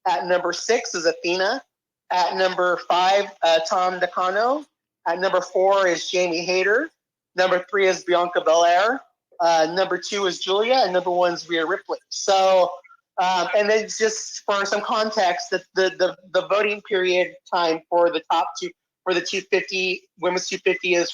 At number 6 is Athena. At number 5 Tom Nakano. At number 4 is Jamie Hayter. Number 3 is Bianca Belair. Number 2 is Julia, and number 1 is Rhea Ripley. So, and then just for some context, the voting period time for the top two, for the 250 women's 250 is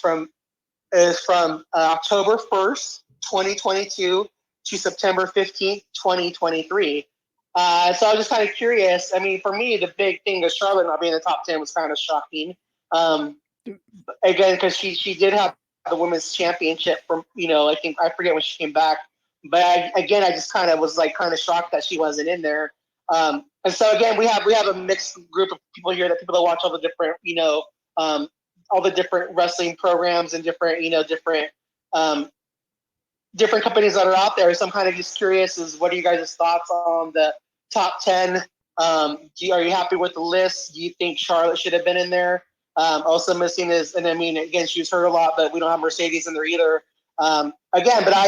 from October 1st, 2022 to September 15th, 2023. So I was just kind of curious. I mean, for me, the big thing of Charlotte not being in the top 10 was kind of shocking. Again, because she did have the women's championship from, I think, I forget when she came back. But I just kind of was like kind of shocked that she wasn't in there. And so again, we have a mixed group of people here, that people that watch all the different, all the different wrestling programs and different, different companies that are out there. So I'm kind of just curious, is what are you guys' thoughts on the top 10? Are you happy with the list? Do you think Charlotte should have been in there? Also missing is, and I mean, again, she was hurt a lot, but we don't have Mercedes in there either. Again, but I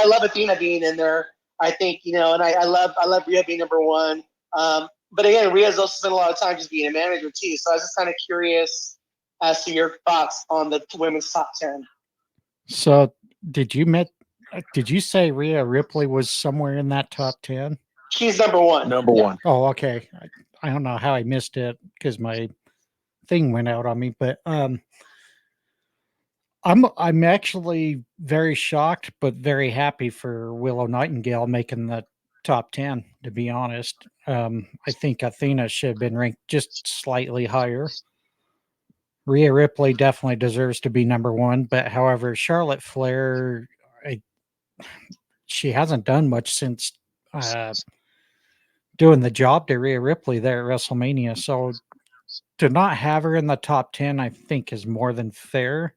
love Athena being in there. I think, and I love Rhea being number one. But again, Rhea's also spent a lot of time just being a manager too. So I was just kind of curious as to your thoughts on the women's top 10. So did you say Rhea Ripley was somewhere in that top 10? She's number one. Number one. Oh, okay. I don't know how I missed it because my thing went out on me, but I'm actually very shocked, but very happy for Willow Nightingale making the top 10, to be honest. I think Athena should have been ranked just slightly higher. Rhea Ripley definitely deserves to be number one, but however, Charlotte Flair, she hasn't done much since doing the job to Rhea Ripley there at WrestleMania. So to not have her in the top 10, I think is more than fair.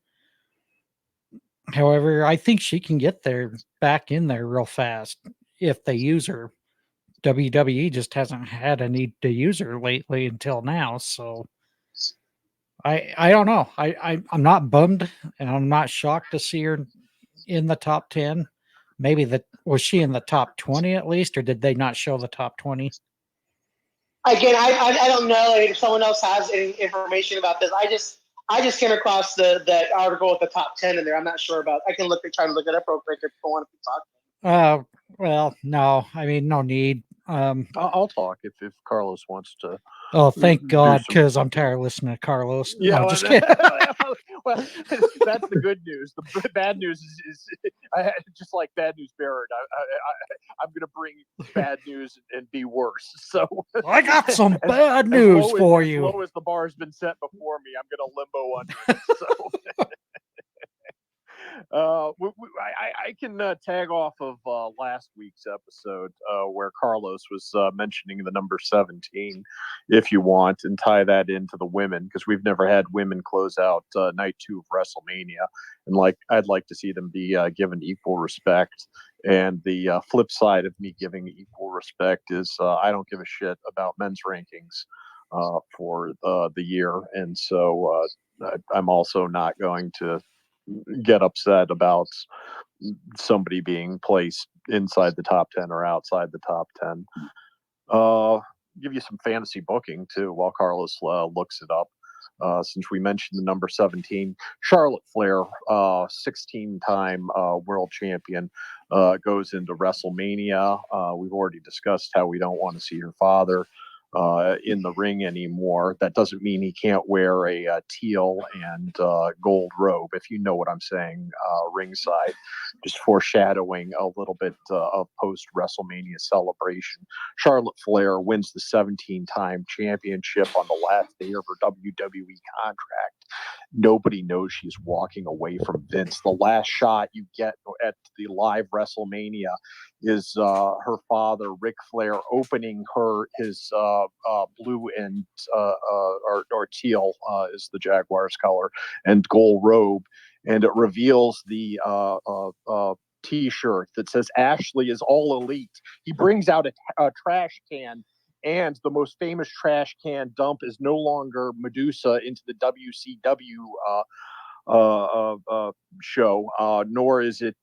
However, I think she can get there back in there real fast if they use her. WWE just hasn't had a need to use her lately until now. So I don't know. I'm not bummed and I'm not shocked to see her in the top 10. Maybe was she in the top 20 at least, or did they not show the top 20? Again, I don't know if someone else has any information about this. I just came across that article with the top 10 in there. I'm not sure about. I can try to look it up real quick if you want to talk. Well, no. I mean, no need. I'll talk if Carlos wants to. Oh, thank God, because I'm tired of listening to Carlos. Yeah, no, just kidding. Well, that's the good news. The bad news is just like Bad News Barrett. I'm going to bring bad news and be worse. So I got some bad news for you. As low as the bar has been set before me, I'm going to limbo under it. So. I can tag off of last week's episode where Carlos was mentioning the number 17, if you want, and tie that into the women, because we've never had women close out night 2 of WrestleMania, and I'd like to see them be given equal respect. And the flip side of me giving equal respect is I don't give a shit about men's rankings for the year, and so I'm also not going to get upset about somebody being placed inside the top 10 or outside the top 10. Give you some fantasy booking too while Carlos looks it up. Since we mentioned the number 17, Charlotte Flair, 16-time world champion, goes into WrestleMania. We've already discussed how we don't want to see her father in the ring anymore. That doesn't mean he can't wear a teal and gold robe, if you know what I'm saying, ringside, just foreshadowing a little bit of post-WrestleMania celebration. Charlotte Flair wins the 17-time championship on the last day of her WWE contract. Nobody knows she's walking away from Vince. The last shot you get at the live WrestleMania is her father, Ric Flair, opening his blue and or teal is the Jaguars color, and gold robe, and it reveals the T-shirt that says Ashley is all elite. He brings out a trash can, and the most famous trash can dump is no longer Medusa into the WCW show, nor is it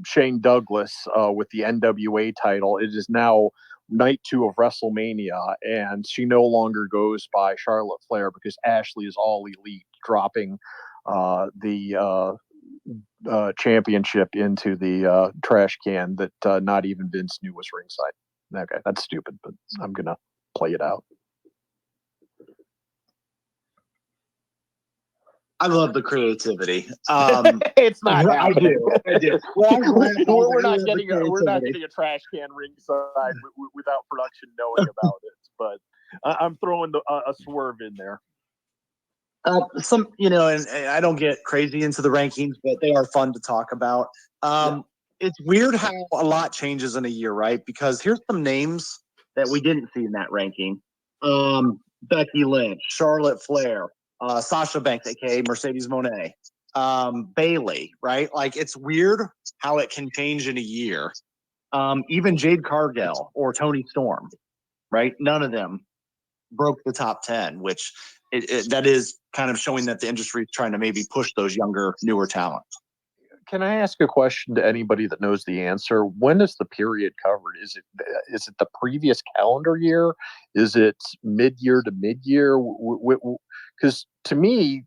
Shane Douglas with the NWA title. It is now night 2 of WrestleMania, and she no longer goes by Charlotte Flair because Ashley is all elite, dropping the championship into the trash can that not even Vince knew was ringside. Okay, that's stupid, but I'm gonna play it out. I love the creativity. It's not I happening. do. Well, We're not getting a trash can ringside without production knowing about it. But I'm throwing a swerve in there. Some, and I don't get crazy into the rankings, but they are fun to talk about. It's weird how a lot changes in a year, right? Because here's some names that we didn't see in that ranking. Becky Lynch, Charlotte Flair, Sasha Banks, aka Mercedes Moné, Bailey, right? Like, it's weird how it can change in a year. Even Jade Cargill or Toni Storm, right? None of them broke the top 10, which that is kind of showing that the industry is trying to maybe push those younger, newer talents. Can I ask a question to anybody that knows the answer? When is the period covered? Is it the previous calendar year? Is it mid-year to mid-year? Because to me,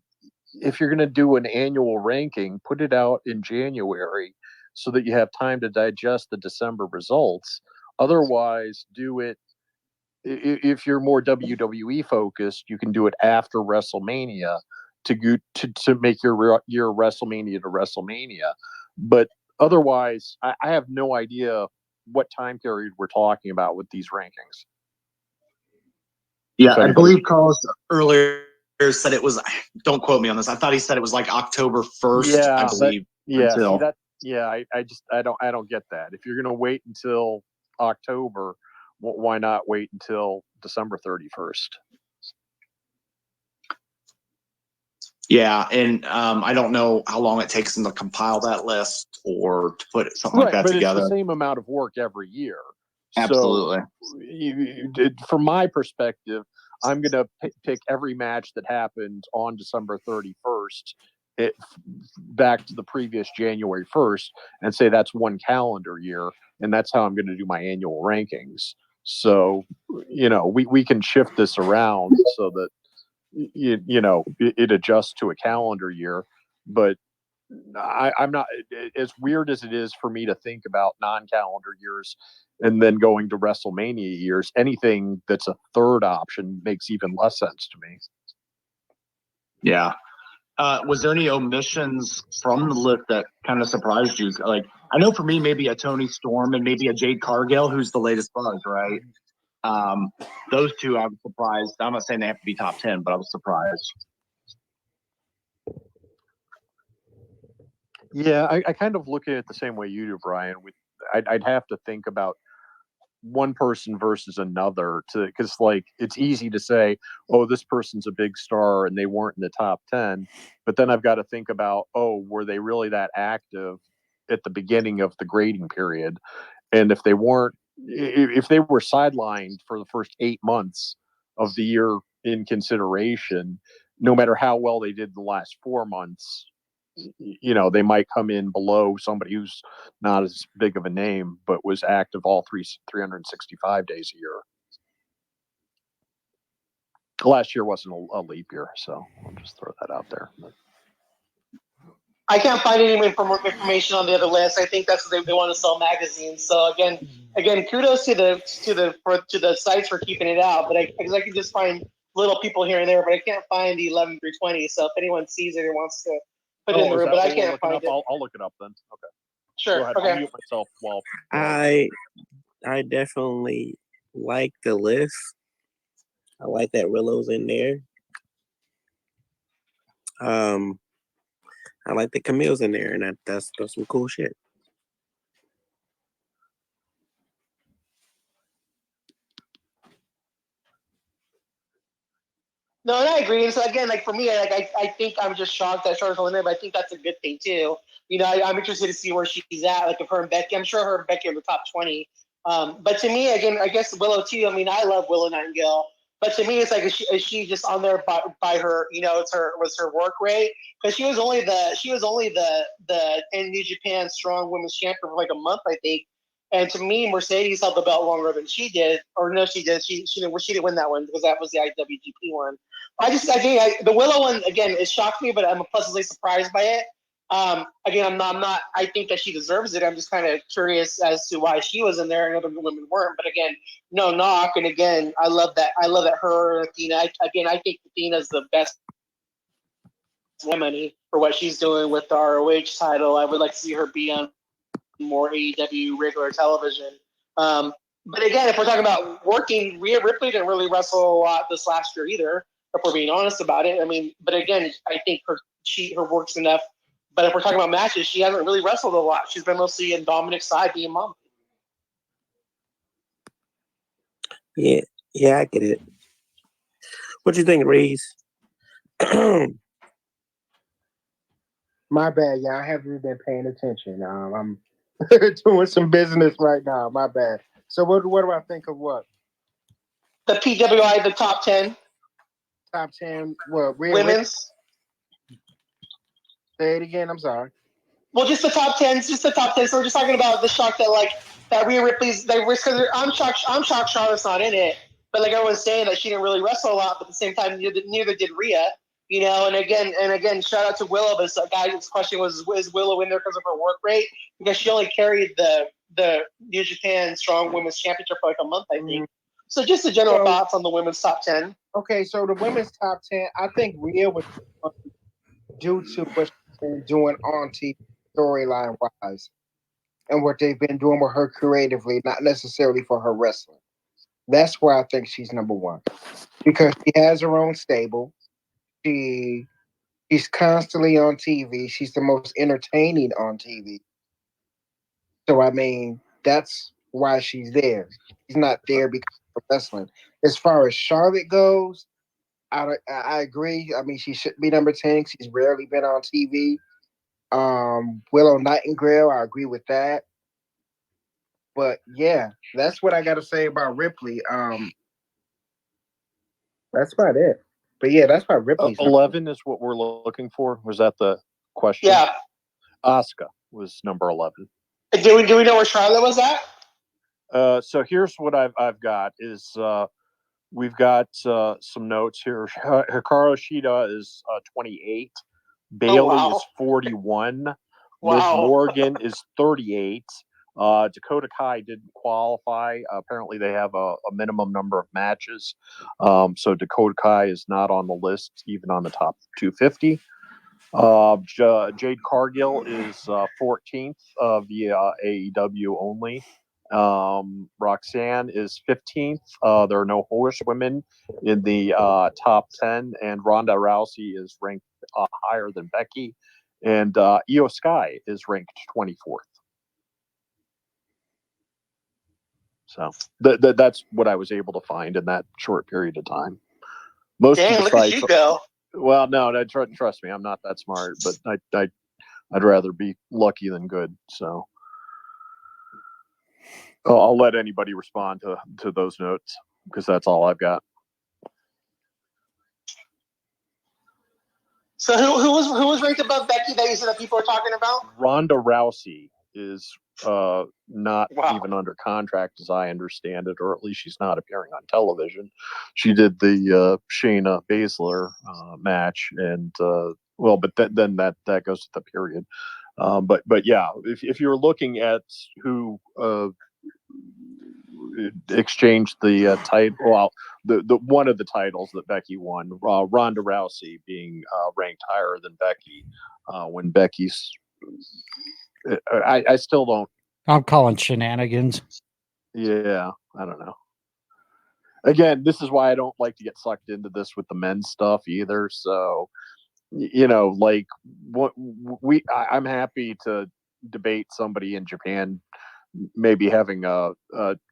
if you're going to do an annual ranking, put it out in January so that you have time to digest the December results. Otherwise, do it. If you're more WWE focused, you can do it after WrestleMania to make your WrestleMania to WrestleMania. But otherwise, I have no idea what time period we're talking about with these rankings. Yeah, I believe Carlos earlier said it was, don't quote me on this, I thought he said it was like October 1st, I believe. I don't get that. If you're going to wait until October, why not wait until December 31st? Yeah, and I don't know how long it takes them to compile that list or to put something like that together. It's the same amount of work every year. Absolutely. So, from my perspective, I'm going to pick every match that happened on December 31st back to the previous January 1st and say that's one calendar year, and that's how I'm going to do my annual rankings. So, we can shift this around so that it adjusts to a calendar year, but I'm not, as weird as it is for me to think about non-calendar years and then going to WrestleMania years, anything that's a third option makes even less sense to me. Yeah. Was there any omissions from the list that kind of surprised you? Like, I know for me, maybe a Toni Storm and maybe a Jade Cargill, who's the latest buzz, right? Those two, I was surprised. I'm not saying they have to be top 10, but I was surprised. Yeah, I kind of look at it the same way you do, Brian. I'd have to think about one person versus another because like it's easy to say, oh, this person's a big star and they weren't in the top 10, but then I've got to think about, oh, were they really that active at the beginning of the grading period? And if they weren't, if they were sidelined for the first 8 months of the year in consideration, no matter how well they did the last 4 months, they might come in below somebody who's not as big of a name, but was active all 365 days a year. Last year wasn't a leap year, so I'll just throw that out there. I can't find any information on the other list. I think that's what they want to sell magazines. So again, kudos to the sites for keeping it out. But I can just find little people here and there, but I can't find the 11 through 20. So if anyone sees it or wants to put it in the room, but I can't find it. I'll look it up then. Okay. Sure. Go ahead. Okay. I'll mute myself while I definitely like the list. I like that Willow's in there. I like that Camille's in there, and that's some cool shit. No, I agree. And so again, like for me, I think I'm just shocked that Charlotte's in there, but I think that's a good thing too. I'm interested to see where she's at. Like if her and Becky, I'm sure her and Becky are in the top 20. But to me, again, I guess Willow too. I mean, I love Willow Nightingale, but to me, it's like is she just on there by her? Was her work rate? Because she was only the in New Japan Strong Women's Champion for like a month, I think. And to me, Mercedes held the belt longer than she did, or no, she did. She didn't win that one because that was the IWGP one. The Willow one again, it shocked me, but I'm pleasantly surprised by it. Again, I'm not. I think that she deserves it. I'm just kind of curious as to why she was in there and other women weren't. But again, no knock. And again, I love that. I love that her and Athena. I think Athena's the best money for what she's doing with the ROH title. I would like to see her be on more AEW regular television. But again, if we're talking about working, Rhea Ripley didn't really wrestle a lot this last year either, if we're being honest about it. I mean, but again, I think her work's enough. But if we're talking about matches, she hasn't really wrestled a lot. She's been mostly in Dominic's side being mom. Yeah, I get it. What you think, Reese? My bad, y'all. I haven't been paying attention. I'm doing some business right now. My bad. So what do I think of what? The PWI, the top 10. Top 10, what? Women's? Say it again. I'm sorry. Well, just the top 10. So we're just talking about the shock that Rhea Ripley's. I'm shocked Charlotte's not in it. But like everyone's saying that she didn't really wrestle a lot, but at the same time, neither did Rhea. You know, and again, shout out to Willow. But the guy's question was, is Willow in there because of her work rate? Because she only carried the New Japan Strong Women's Championship for like a month, I think. So just the general thoughts on the women's top 10. Okay, so the women's top 10, I think Rhea was due to what she's been doing on TV storyline wise and what they've been doing with her creatively, not necessarily for her wrestling. That's why I think she's number one. Because she has her own stable. She's constantly on TV. She's the most entertaining on TV. So I mean, that's why she's there. She's not there because of wrestling. As far as Charlotte goes, I agree. I mean, she should be number 10. She's rarely been on TV. Willow Nightingale, I agree with that. But yeah, that's what I got to say about Ripley. That's about it. But yeah, that's about Ripley. 11 is what we're looking for. Was that the question? Yeah. Asuka was number 11. Do we know where Charlotte was at? So here's what I've got is we've got some notes here. Hikaru Shida is 28. Bailey is 41. Liv Morgan is 38. Dakota Kai didn't qualify. Apparently, they have a minimum number of matches. So Dakota Kai is not on the list, even on the top 250. Jade Cargill is 14th via AEW only. Roxanne is 15th. There are no horsewomen in the top 10, and Ronda Rousey is ranked higher than Becky, and Io Sky is ranked 24th. So that's what I was able to find in that short period of time. Most Dang, of the look sites, at you go. Well, no, trust me, I'm not that smart, but I'd rather be lucky than good. So I'll let anybody respond to those notes because that's all I've got. So who was ranked above Becky that you said that people are talking about? Ronda Rousey is not even under contract, as I understand it, or at least she's not appearing on television. She did the Shayna Baszler match, and but then that goes to the period. But yeah, if you're looking at who exchanged the title, well, the one of the titles that Becky won, Ronda Rousey being ranked higher than Becky when Becky's. I still don't. I'm calling shenanigans. Yeah, I don't know. Again, this is why I don't like to get sucked into this with the men's stuff either. So, like I'm happy to debate somebody in Japan maybe having a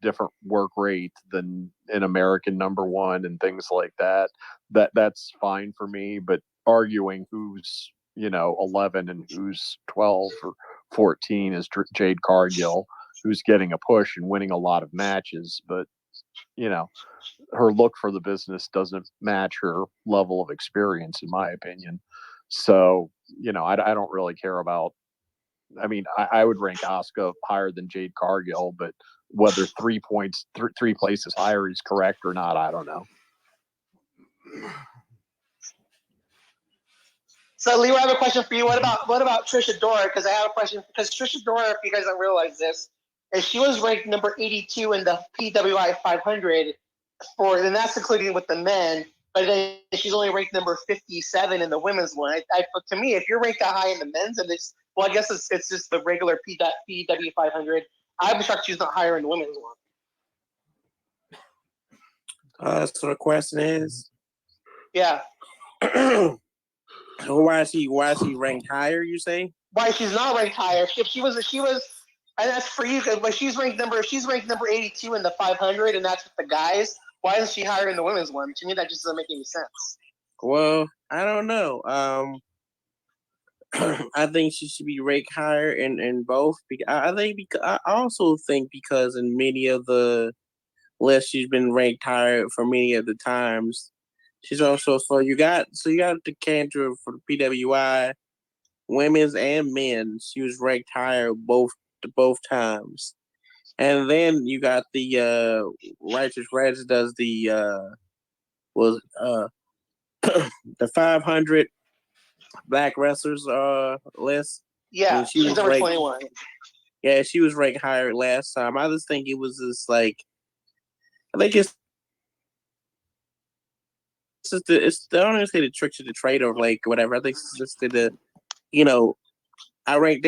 different work rate than an American number one and things like that. That's fine for me. But arguing who's 11 and who's 12 or 14 is Jade Cargill, who's getting a push and winning a lot of matches, but her look for the business doesn't match her level of experience, in my opinion. So I don't really care about. I mean, I would rank Asuka higher than Jade Cargill, but whether 3 places higher is correct or not, I don't know. So, Leroy, I have a question for you. What about Trish Adora? Because I have a question. Because Trish Adora, if you guys don't realize this, is she was ranked number 82 in the PWI 500 and that's including with the men. but then she's only ranked number 57 in the women's one. To me, if you're ranked that high in the men's, and I guess it's just the regular PW 500. I'm shocked she's not higher in the women's one. So the question is, Yeah, why is he ranked higher? You say? why she's not ranked higher? If she was, and that's for you. But she's ranked number 82 in the 500, and that's with the guys. Why isn't she higher in the women's one? To me, that just doesn't make any sense. Well, I don't know. I think she should be ranked higher in both. I also think because in many of the lists she's been ranked higher for many of the times. She's also you got the canter for the PWI, women's and men's. She was ranked higher both times. And then you got the Righteous Reds does the the 500 black wrestlers list. Yeah, And she's number 21. Yeah, she was ranked higher last time. I just think it was just like, I think it's I don't want to say the tricks of the trade or like whatever. I think it's just they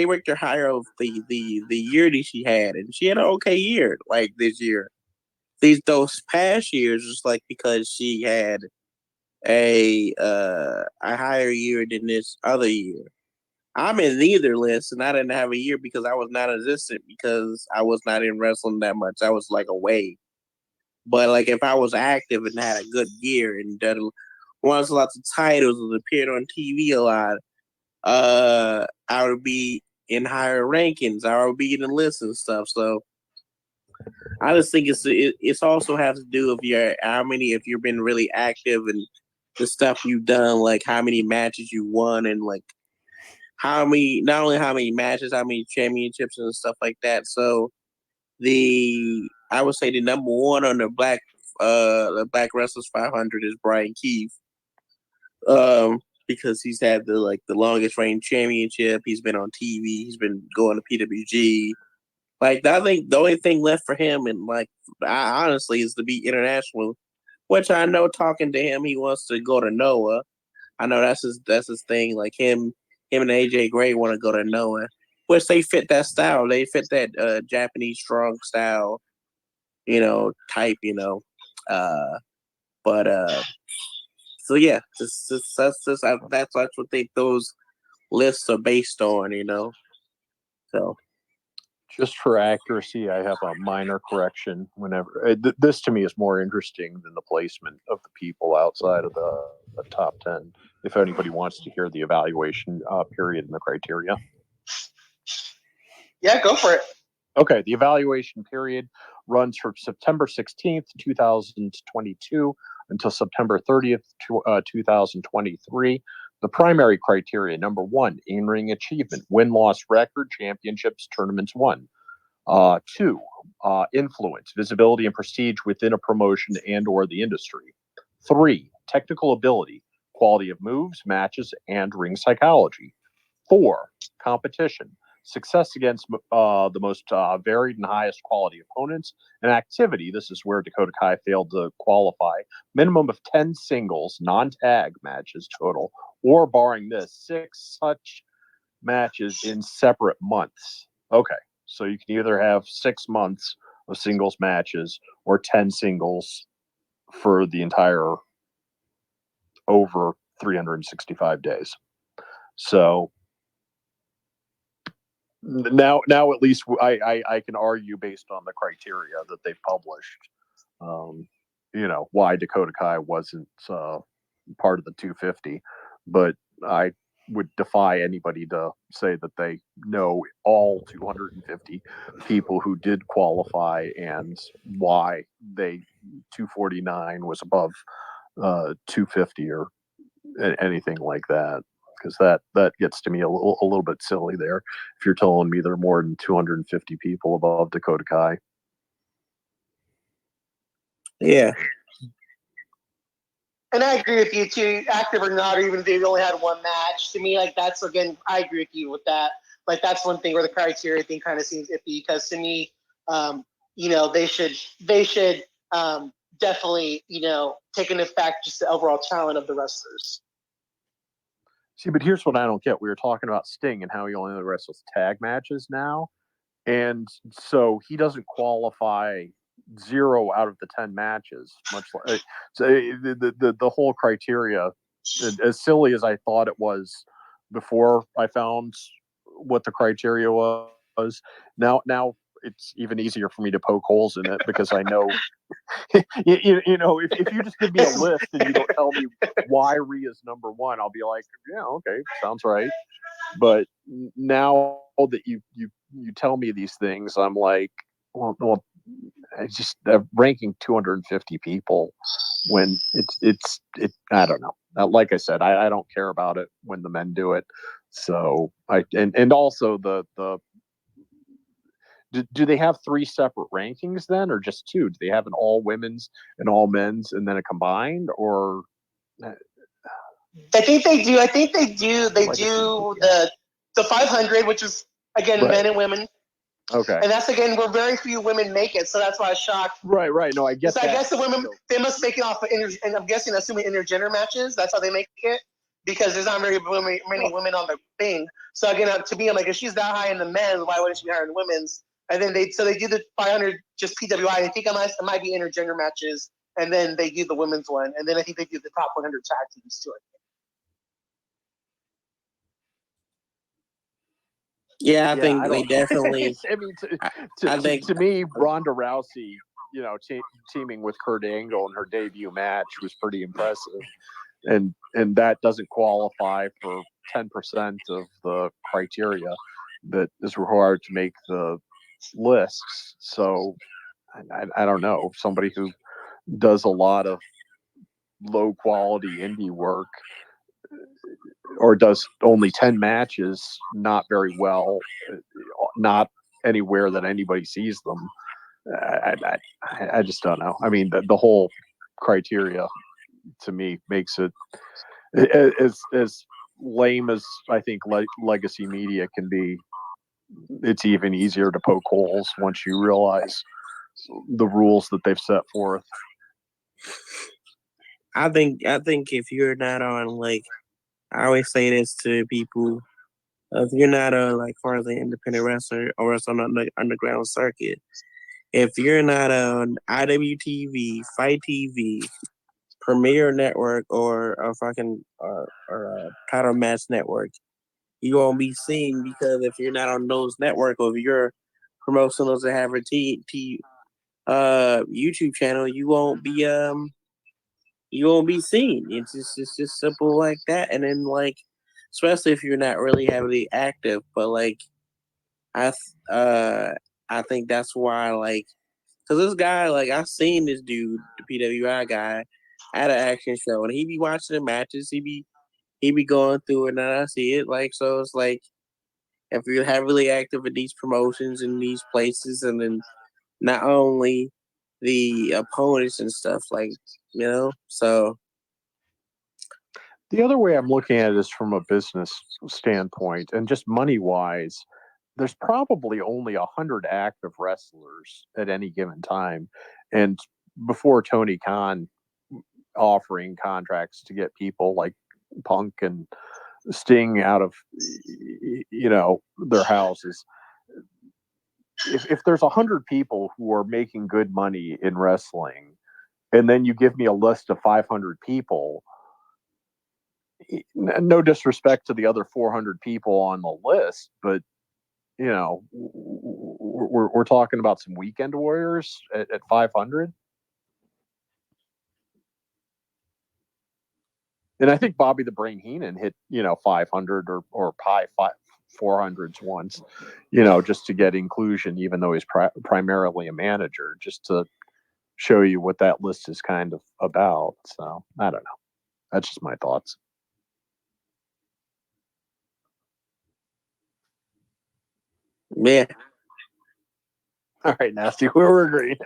ranked her higher of the year that she had, and she had an okay year like this year. Those past years was like because she had a higher year than this other year. I'm in neither list, and I didn't have a year because I was not existent because I was not in wrestling that much. I was like away. But like if I was active and had a good year and done lots of titles and appeared on TV a lot, I would be in higher rankings. I would be in the list and stuff. So I just think it's also has to do with if you've been really active and the stuff you've done, like how many matches you won and like not only how many matches, how many championships and stuff like that. So I would say the number one on the Black Wrestlers 500 is Bryan Keith. Because he's had the longest reign championship. He's been on TV. He's been going to PWG. Like I think the only thing left for him, and honestly, is to be international. Which I know, talking to him, he wants to go to Noah. I know that's his thing. Like him and AJ Gray want to go to Noah, which they fit that style. They fit that Japanese strong style, type. So yeah, that's what those lists are based on. So just for accuracy, I have a minor correction. Whenever this to me is more interesting than the placement of the people outside of the top 10. If anybody wants to hear the evaluation period and the criteria. Yeah, go for it. Okay, the evaluation period runs from September 16th, 2022 until September 30th, 2023. The primary criteria, number one, in-ring achievement, win-loss record, championships, tournaments won. 2, influence, visibility, and prestige within a promotion and or the industry. 3, technical ability, quality of moves, matches, and ring psychology. 4, competition, success against the most varied and highest quality opponents, and activity. This is where Dakota Kai failed to qualify. Minimum of 10 singles, non-tag matches total, or barring this, 6 such matches in separate months. Okay, so you can either have 6 months of singles matches or 10 singles for the entire over 365 days. So now at least I can argue based on the criteria that they published, why Dakota Kai wasn't part of the 250, but I would defy anybody to say that they know all 250 people who did qualify and why 249 was above 250 or anything like that. Because that gets to me a little bit silly there. If you're telling me there are more than 250 people above Dakota Kai. Yeah. And I agree with you too, active or not, or even if they only had one match. To me, like that's again, I agree with you with that. Like that's one thing where the criteria thing kind of seems iffy because to me, they should definitely, taking effect just the overall talent of the wrestlers. See, but here's what I don't get. We were talking about Sting and how he only wrestles tag matches now. And so he doesn't qualify 0 out of the 10 matches, much like so the whole criteria, as silly as I thought it was before I found what the criteria was, now it's even easier for me to poke holes in it because I know if you just give me a list and you don't tell me why Rhea's number 1, I'll be like, yeah, okay, sounds right. But now that you tell me these things, I'm like, well, I just ranking 250 people when it's I don't know. Like I said, I don't care about it when the men do it. So and also the do they have 3 separate rankings then, or just 2? Do they have an all women's and all men's and then a combined, or? I think they do. They do the 500, which is again Right. men and women. Okay. And that's again where very few women make it, so that's why I was shocked. Right. No, I get that. I guess the women they must make it off of and I'm guessing assuming intergender matches. That's how they make it because there's not many women on the thing. So again, to me, I'm like, if she's that high in the men's, why wouldn't she be higher in the women's? And then they do the 500 just PWI. I think it might be intergender matches, and then they do the women's one, and then I think they do the top 100 tag teams too. Yeah, I think they definitely. I mean, I think to me, Ronda Rousey, teaming with Kurt Angle in her debut match was pretty impressive, and that doesn't qualify for 10% of the criteria that is required to make the lists. So I don't know, somebody who does a lot of low quality indie work or does only 10 matches not very well, not anywhere that anybody sees them. I just don't know. I mean, the whole criteria to me makes it as lame as I think legacy media can be. It's even easier to poke holes once you realize the rules that they've set forth. I think if you're not on, like, I always say this to people, if you're not like far as an independent wrestler or wrestler on the underground circuit, if you're not on IWTV, Fight TV, Premier Network, or a fucking or Title Match Network, you won't be seen, because if you're not on those networks, or if your promotion doesn't have a YouTube channel, you won't be seen. It's just simple like that. And then, like, especially if you're not really heavily active, but like I think that's why, like, because this guy, like, I've seen this dude, the PWI guy, at an action show, and he be watching the matches, he be going through it, and I see it, like, so it's like, if you're heavily active in these promotions in these places, and then not only the opponents and stuff, like, so. The other way I'm looking at it is from a business standpoint, and just money wise, there's probably only 100 active wrestlers at any given time. And before Tony Khan offering contracts to get people like Punk and Sting out of their houses, if there's 100 people who are making good money in wrestling, and then you give me a list of 500 people, no disrespect to the other 400 people on the list, but we're talking about some weekend warriors at 500. And I think Bobby the Brain Heenan hit 500 or pie 400s once, just to get inclusion, even though he's primarily a manager, just to show you what that list is kind of about. So I don't know. That's just my thoughts. Yeah. All right, Nasty. We're agreed.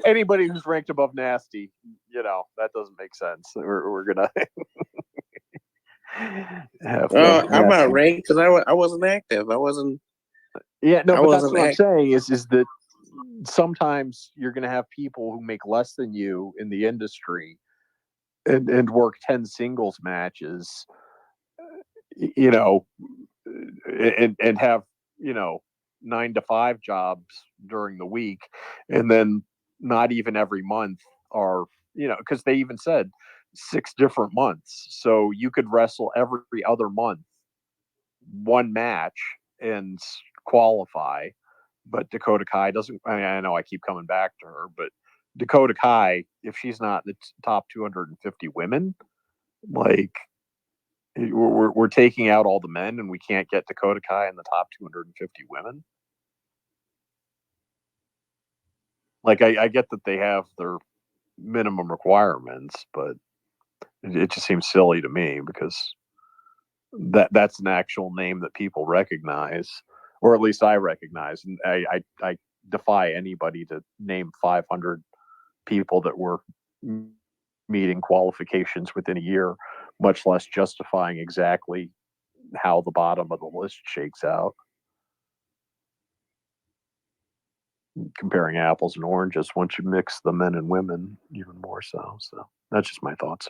Anybody who's ranked above Nasty, that doesn't make sense. We're gonna. I'm not ranked because I wasn't active. I wasn't. Yeah, no, I but that's wasn't what I'm saying is that sometimes you're going to have people who make less than you in the industry and work 10 singles matches, you know, and have, 9 to 5 jobs during the week, and then not even every month are, because they even said 6 different months, so you could wrestle every other month, one match, and qualify. But Dakota Kai doesn't. I know I keep coming back to her, but Dakota Kai, if she's not in the top 250 women, like, we're taking out all the men and we can't get Dakota Kai in the top 250 women. Like, I get that they have their minimum requirements, but it just seems silly to me, because that's an actual name that people recognize, or at least I recognize, and I defy anybody to name 500 people that were meeting qualifications within a year, much less justifying exactly how the bottom of the list shakes out. Comparing apples and oranges once you mix the men and women even more so. So that's just my thoughts.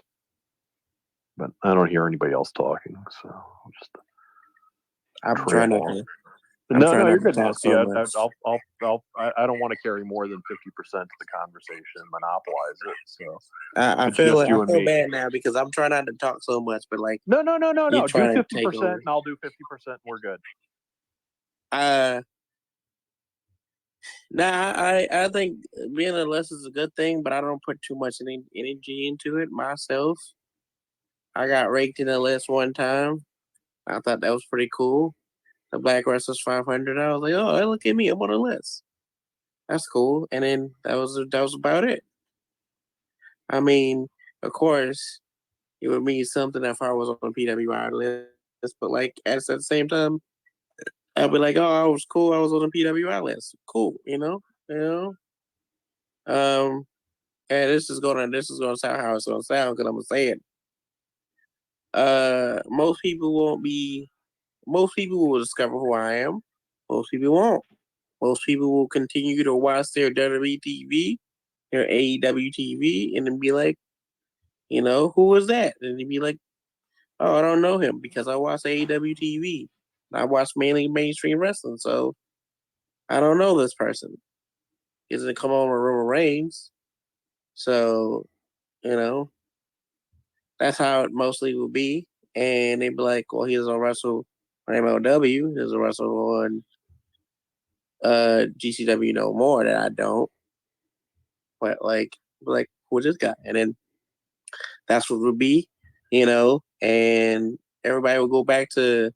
But I don't hear anybody else talking, so I'll just. I'm trying not to. No, you're good, talk Nancy. so much. I don't want to carry more than 50% of the conversation and monopolize it. So I it's feel just you and me. bad now because I'm trying not to talk so much, but like, No. Do trying to 50% take over. and I'll do 50%. And we're good. I think being a list is a good thing, but I don't put too much energy into it myself. I got raked in the list one time. I thought that was pretty cool. The Black Wrestlers 500. I was like, oh, hey, look at me, I'm on a list. That's cool. And then that was about it. I mean, of course, it would mean something if I was on a PWI list, but like at the same time, I'd be like, oh, I was cool. I was on a PWI list. Cool, And this is gonna sound how it's gonna sound, because I'm gonna say it. Most people will discover who I am. Most people won't. Most people will continue to watch their WWE TV, their AEW TV, and then be like, who was that? And they'd be like, oh, I don't know him because I watch AEW TV. I watch mainly mainstream wrestling, so I don't know this person. He doesn't come on with Roman Reigns. So, that's how it mostly will be. And they'd be like, well, he doesn't wrestle on MLW. He doesn't wrestle on GCW no more, that I don't. But like, who's this guy? And then that's what it would be, and everybody will go back to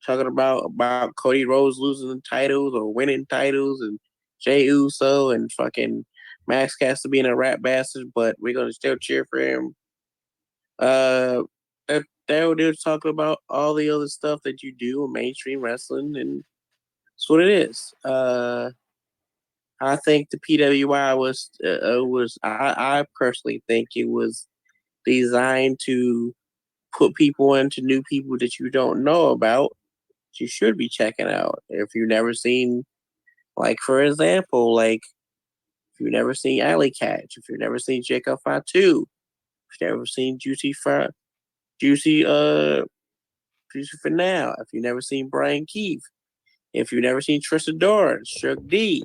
talking about Cody Rhodes losing titles or winning titles, and Jey Uso and fucking Max Caster being a rat bastard, but we're gonna still cheer for him. They're talking about all the other stuff that you do in mainstream wrestling, and that's what it is. I think the PWI was I personally think it was designed to put people into new people that you don't know about. You should be checking out if you've never seen, like, for example, like if you've never seen Alley Catch, if you've never seen Jacob Fatu, if you've never seen Juicy for Now, if you've never seen Brian Keefe, if you've never seen Tristan Doran, Shook D,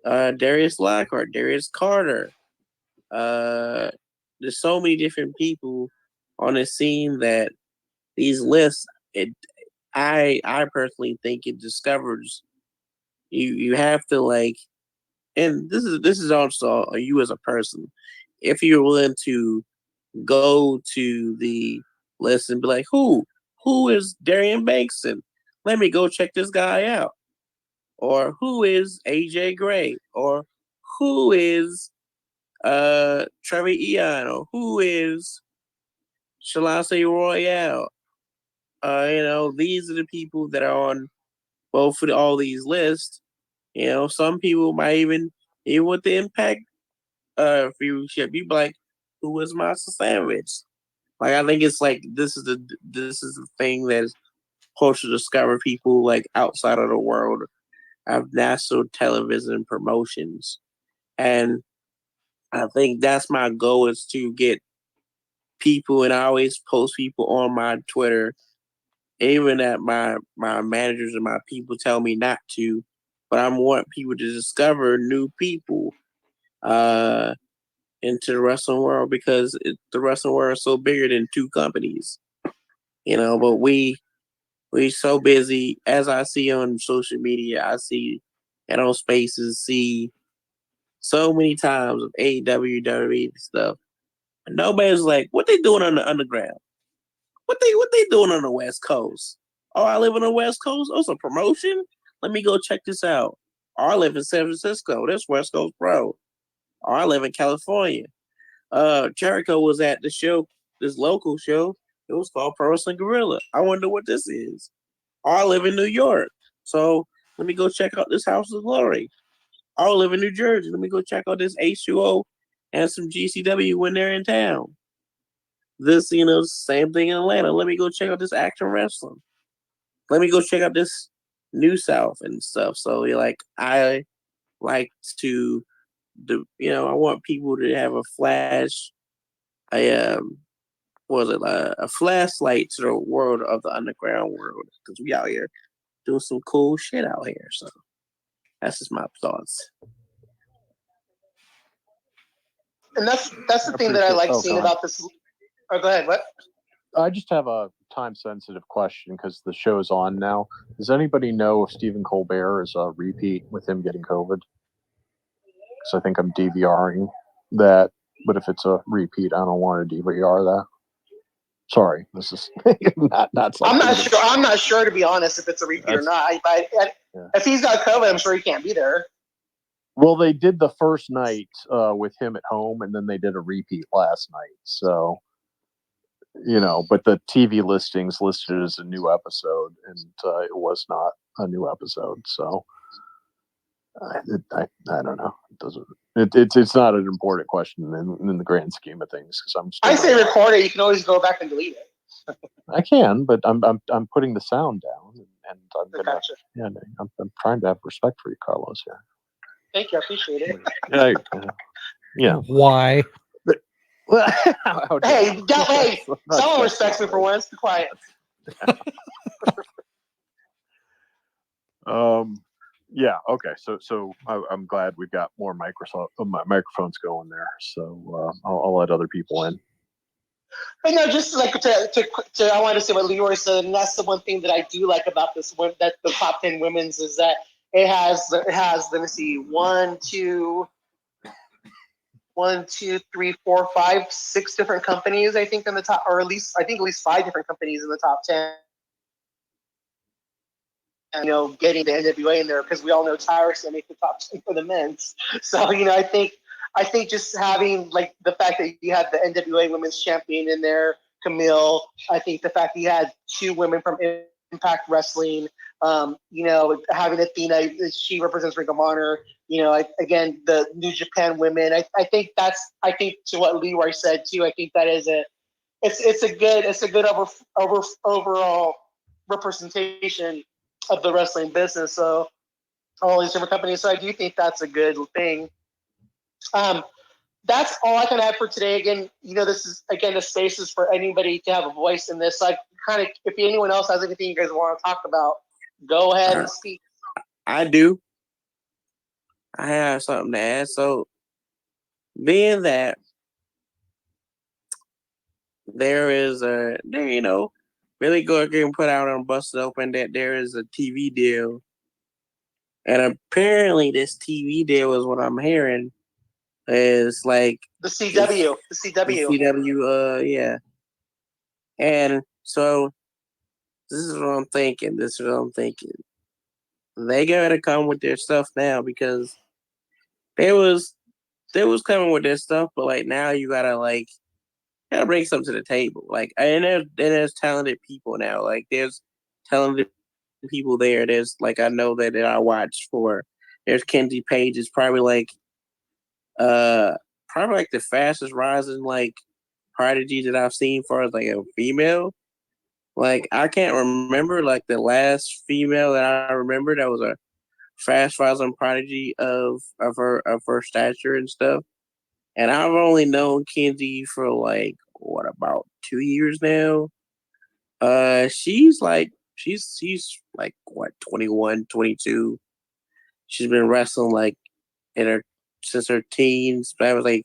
Darius Lockhart, Darius Carter, there's so many different people on the scene that these lists, I personally think it discovers you have to, like, and this is also you as a person. If you're willing to go to the list and be like, who is Darian Bankson? Let me go check this guy out. Or who is AJ Gray? Or who is Trevor Ian? Or who is Shalase Royale? These are the people that are on both of all these lists. Some people might even with the Impact viewership, be like, who was Master Sandwich? Like, I think it's like this is the thing that is supposed to discover people like outside of the world of national television promotions. And I think that's my goal, is to get people, and I always post people on my Twitter, even that my managers and my people tell me not to, but I want people to discover new people into the wrestling world, because the wrestling world is so bigger than two companies, but we so busy, as I see on social media, I see and on spaces, see so many times of AEW, WWE stuff. And nobody's like, what they doing on the underground? What they doing on the West Coast? Oh, I live on the West Coast? Oh, it's a promotion? Let me go check this out. Oh, I live in San Francisco. That's West Coast Pro. Oh, I live in California. Jericho was at the show, this local show. It was called Pro Wrestling Guerrilla. I wonder what this is. Oh, I live in New York. So let me go check out this House of Glory. I live in New Jersey. Let me go check out this H2O and some GCW when they're in town. This, same thing in Atlanta. Let me go check out this Action Wrestling. Let me go check out this New South and stuff. So, I like to, I want people to have a flash, a flashlight to the world of the underground world, because we out here doing some cool shit out here. So that's just my thoughts. And that's the thing that I like seeing about this. Oh, go ahead. What? I just have a time-sensitive question, because the show's on now. Does anybody know if Stephen Colbert is a repeat with him getting COVID? Because I think I'm DVRing that, but if it's a repeat, I don't want to DVR that. Sorry, this is not something. I'm not sure, to be honest, if it's a repeat or not. If he's got COVID, I'm sure he can't be there. Well, they did the first night with him at home, and then they did a repeat last night. So, but the TV listings listed as a new episode, and it was not a new episode. So, I don't know. It doesn't. It's not an important question in the grand scheme of things, because I say record it. You can always go back and delete it. I can, but I'm putting the sound down, and I'm gonna. Gotcha. Yeah, I'm trying to have respect for you, Carlos. Here. Thank you. I appreciate it. Yeah. Why? Hey, someone respects me for once. Be quiet. Yeah. Okay. So I'm glad we've got more microphones going there. So I'll let other people in. But just like I wanted to say what Leroy said, and that's the one thing that I do like about this one, that the top 10 women's, is that it has let me see, 1, 2, 3, 4, 5, 6 different companies, I think, in the top, or at least 5 different companies in the top 10. And, getting the NWA in there, because we all know Tyrus will make the top 10 for the men's. So, I think just having, like, the fact that you had the NWA Women's Champion in there, Camille. I think the fact that you had 2 women from Impact Wrestling, having Athena, she represents Ring of Honor. Again, the New Japan women. I think to what Leroy said too. I think that is it's a good overall representation of the wrestling business. So all these different companies. So I do think that's a good thing. That's all I can add for today. Again, this is the spaces for anybody to have a voice in this. So if anyone else has anything you guys want to talk about, go ahead and speak. I do. I have something to add. So, being that there is Billy Corgan put out on Busted Open that there is a TV deal, and apparently this TV deal is what I'm hearing is like the CW. The CW, yeah. And so this is what I'm thinking. They gotta come with their stuff now, because they was coming with their stuff, but like now you gotta bring something to the table. Like, and there's talented people now. Like, there's talented people there. There's I know that I watch for. There's Kenzie Page is probably the fastest rising prodigy that I've seen for as a female. I can't remember the last female that I remember that was a fast rising prodigy of her stature and stuff. And I've only known Kenzie for like about 2 years now. She's like 21, 22. She's been wrestling like in her since her teens. But I was like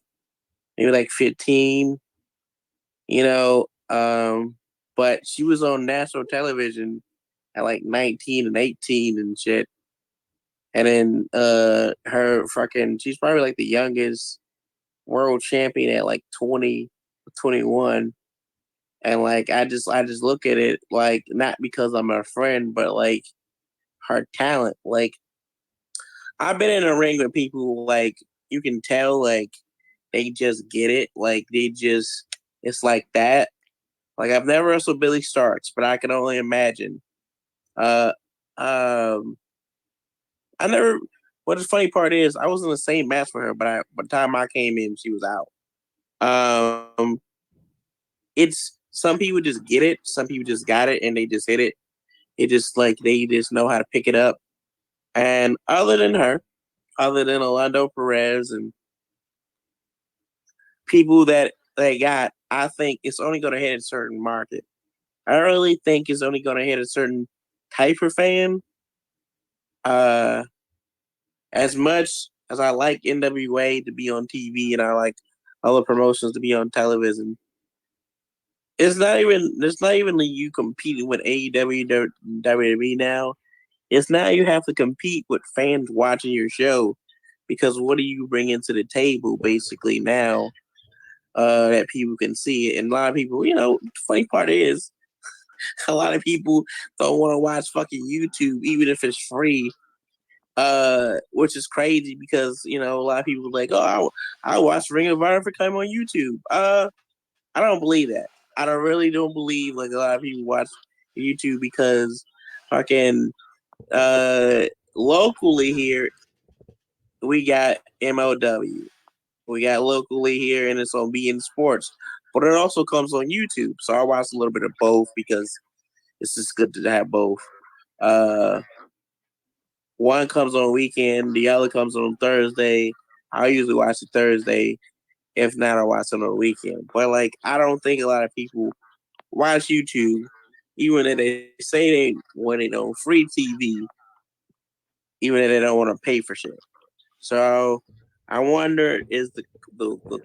maybe like 15. But she was on national television at like 19 and 18 and shit. And then she's probably like the youngest world champion at like 20, 21. And like I just look at it like not because I'm her friend, but like her talent. Like I've been in a ring with people like you can tell like they just get it. Like it's like that. Like I've never wrestled Billy Starks, but I can only imagine. Uh, um, I never. What the funny part is, I was in the same match with her, but by the time I came in, she was out. It's some people just get it, some people just got it, and they just hit it. It just like they just know how to pick it up. And other than her, other than Orlando Perez and people that they got, I think it's only going to hit a certain market. I really think it's only going to hit a certain type of fan. As much as I like NWA to be on TV and I like other promotions to be on television, it's not even you competing with AEW, WWE now. It's now you have to compete with fans watching your show because what do you bring into the table basically now that people can see it? And a lot of people, the funny part is a lot of people don't want to watch fucking YouTube even if it's free. Which is crazy because a lot of people are like, oh, I watched Ring of Honor if it came on YouTube. I don't believe that. Really don't believe like a lot of people watch YouTube because fucking locally here we got MLW. We got locally here and it's on beIN Sports, but it also comes on YouTube. So I watch a little bit of both because it's just good to have both. One comes on weekend, the other comes on Thursday. I usually watch it Thursday. If not, I watch it on the weekend. But like, I don't think a lot of people watch YouTube, even if they say they want it on free TV, even if they don't want to pay for shit. So I wonder is the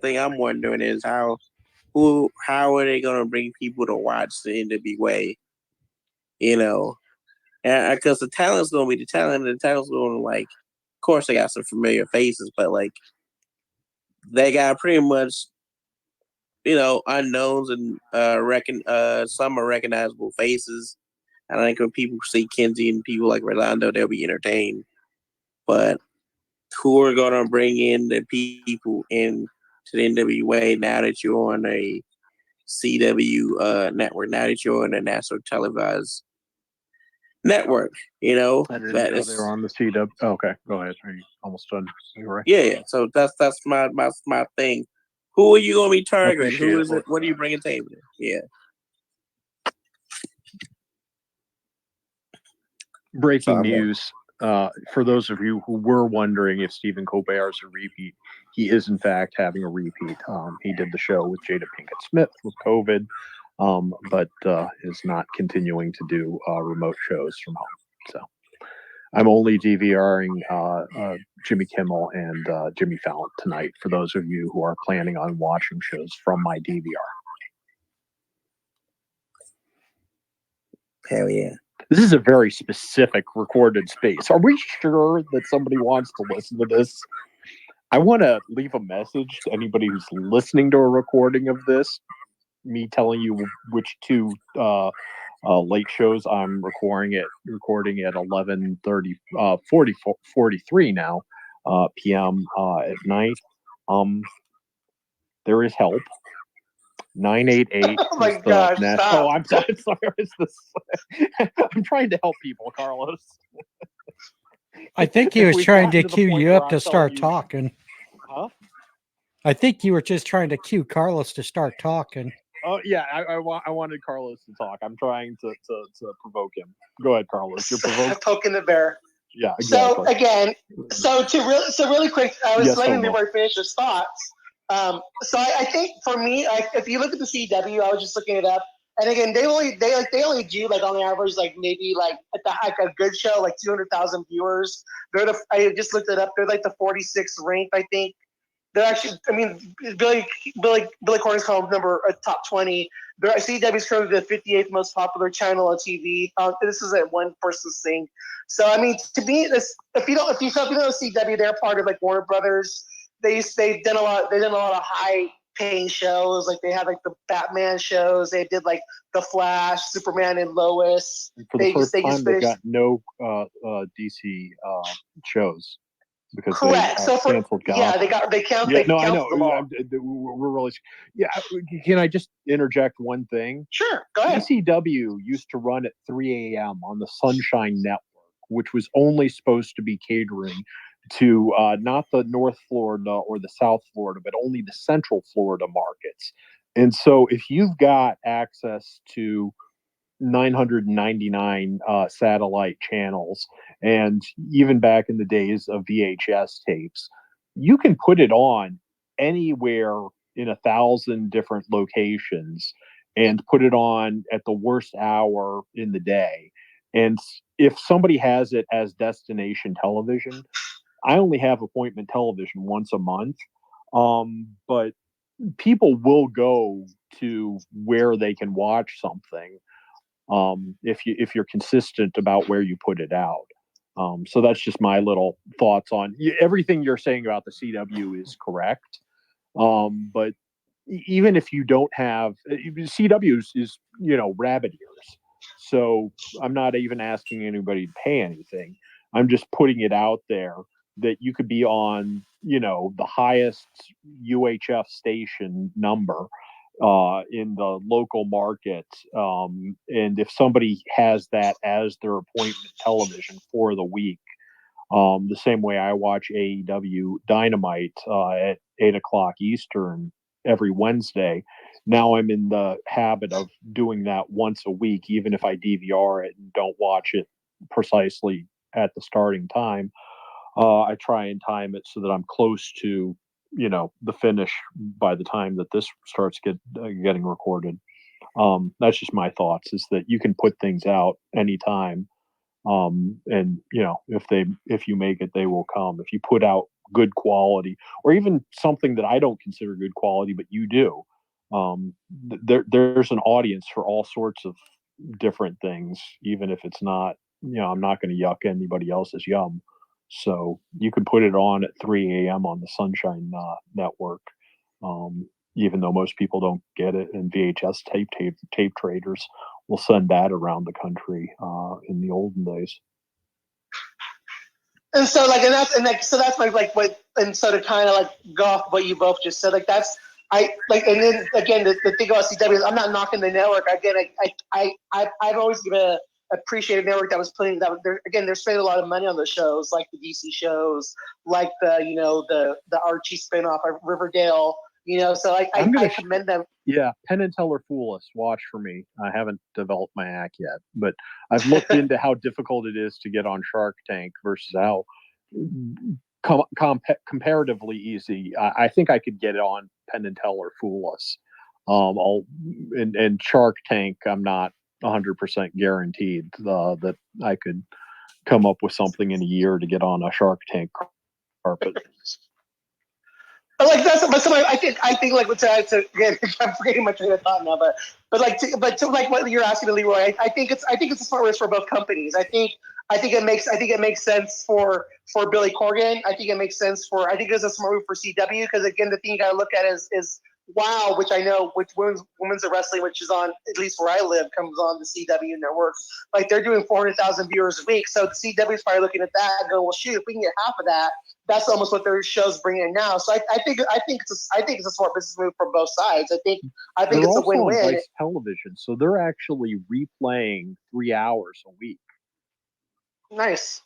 thing I'm wondering is how are they gonna bring people to watch the NWA? And because the talent's gonna be the talent, and the talent's gonna like. Of course, they got some familiar faces, but like they got pretty much unknowns and some are recognizable faces. I think when people see Kenzie and people like Rolando, they'll be entertained. But who are gonna bring in the people in to the NWA now that you're on a CW network? Now that you're on a national televised network, I didn't know they were on the CW. Oh, okay, go ahead. Are you almost done? You're right. Yeah. So that's my thing. Who are you gonna be targeting? Who is it? What are you bringing to the table? Yeah. Breaking news. For those of you who were wondering if Stephen Colbert is a repeat, he is in fact having a repeat. He did the show with Jada Pinkett Smith with COVID, but is not continuing to do remote shows from home. So I'm only DVRing Jimmy Kimmel and Jimmy Fallon tonight for those of you who are planning on watching shows from my DVR. Hell yeah. This is a very specific recorded space. Are we sure that somebody wants to listen to this? I want to leave a message to anybody who's listening to a recording of this, me telling you which two late shows I'm recording at 11:30, 43 now p.m. At night. There is help. 988. Oh my gosh! Stop. Oh, I'm sorry. It's this. I'm trying to help people, Carlos. I think he was trying to cue you up to start talking. Huh? I think you were just trying to cue Carlos to start talking. Oh yeah, I wanted Carlos to talk. I'm trying to provoke him. Go ahead, Carlos. You're provoking. Poking the bear. Yeah, So exactly. again, so really quick, I was Yes, letting Homo. Leroy finish his thoughts. So I think for me, if you look at the CW, I was just looking it up, and again, they only do like on average like maybe like at the like a good show like 200,000 viewers. I just looked it up. They're like the 46th ranked, I think. They're actually, I mean, Billy Corgan's home number top 20. CW is currently the 58th most popular channel on TV. This is a one person's thing. So I mean, to me, this if you don't know CW, they're part of like Warner Brothers. They've done a lot. They've done a lot of high paying shows. Like they had like the Batman shows. They did like the Flash, Superman, and Lois. For the first time, they finished. got no DC shows because Correct. they So for canceled Gotham. they count. Yeah, They no, I know. canceled them all. We're really. Yeah, can I just interject one thing? Sure, go ahead. ECW used to run at 3 a.m. on the Sunshine Network, which was only supposed to be catering to not the North Florida or the South Florida, but only the Central Florida markets. And so if you've got access to 999 satellite channels, and even back in the days of VHS tapes, you can put it on anywhere in 1,000 different locations and put it on at the worst hour in the day. And if somebody has it as destination television, I only have appointment television once a month, but people will go to where they can watch something if you're consistent about where you put it out. So that's just my little thoughts on everything you're saying about the CW is correct. But even if you don't have CW is rabbit ears. So I'm not even asking anybody to pay anything. I'm just putting it out there that you could be on, the highest UHF station number in the local market. And if somebody has that as their appointment television for the week, the same way I watch AEW Dynamite at 8 o'clock Eastern every Wednesday. Now I'm in the habit of doing that once a week, even if I DVR it and don't watch it precisely at the starting time. I try and time it so that I'm close to, the finish by the time that this starts getting recorded. That's just my thoughts, is that you can put things out anytime. And if you make it, they will come. If you put out good quality, or even something that I don't consider good quality, but you do, there's an audience for all sorts of different things, even if it's not, I'm not going to yuck anybody else's yum. So you can put it on at 3 a.m. on the Sunshine Network, even though most people don't get it. And VHS tape traders will send that around the country in the olden days. And so so that's my like what, and so to kind of like go off what you both just said, like that's and then again the thing about CW is I'm not knocking the network. Again, I've always appreciated a network that was putting that they're spending a lot of money on the shows, like the DC shows, like the Archie spinoff of Riverdale. So I commend them. Yeah, Penn and Teller Fool Us. Watch for me. I haven't developed my act yet, but I've looked into how difficult it is to get on Shark Tank versus how comparatively easy. I think I could get on Penn and Teller Fool Us. And Shark Tank, I'm not 100% guaranteed that I could come up with something in a year to get on a Shark Tank carpet. But like I think like again, I'm forgetting my train of thought now, but to like what you're asking, Leroy, I think it's a smart risk for both companies. I think it makes sense for Billy Corgan. I think it's a smart move for CW, because again, the thing you gotta look at is WOW, which I know, which women's wrestling, which is on, at least where I live, comes on the CW network. Like they're doing 400,000 viewers a week, so the CW is probably looking at that and going, well, shoot, if we can get half of that, that's almost what their shows bring in now. So I think it's a smart business move for both sides. I think they're it's a also win-win. on Vice Television, so they're actually replaying 3 hours a week. Nice.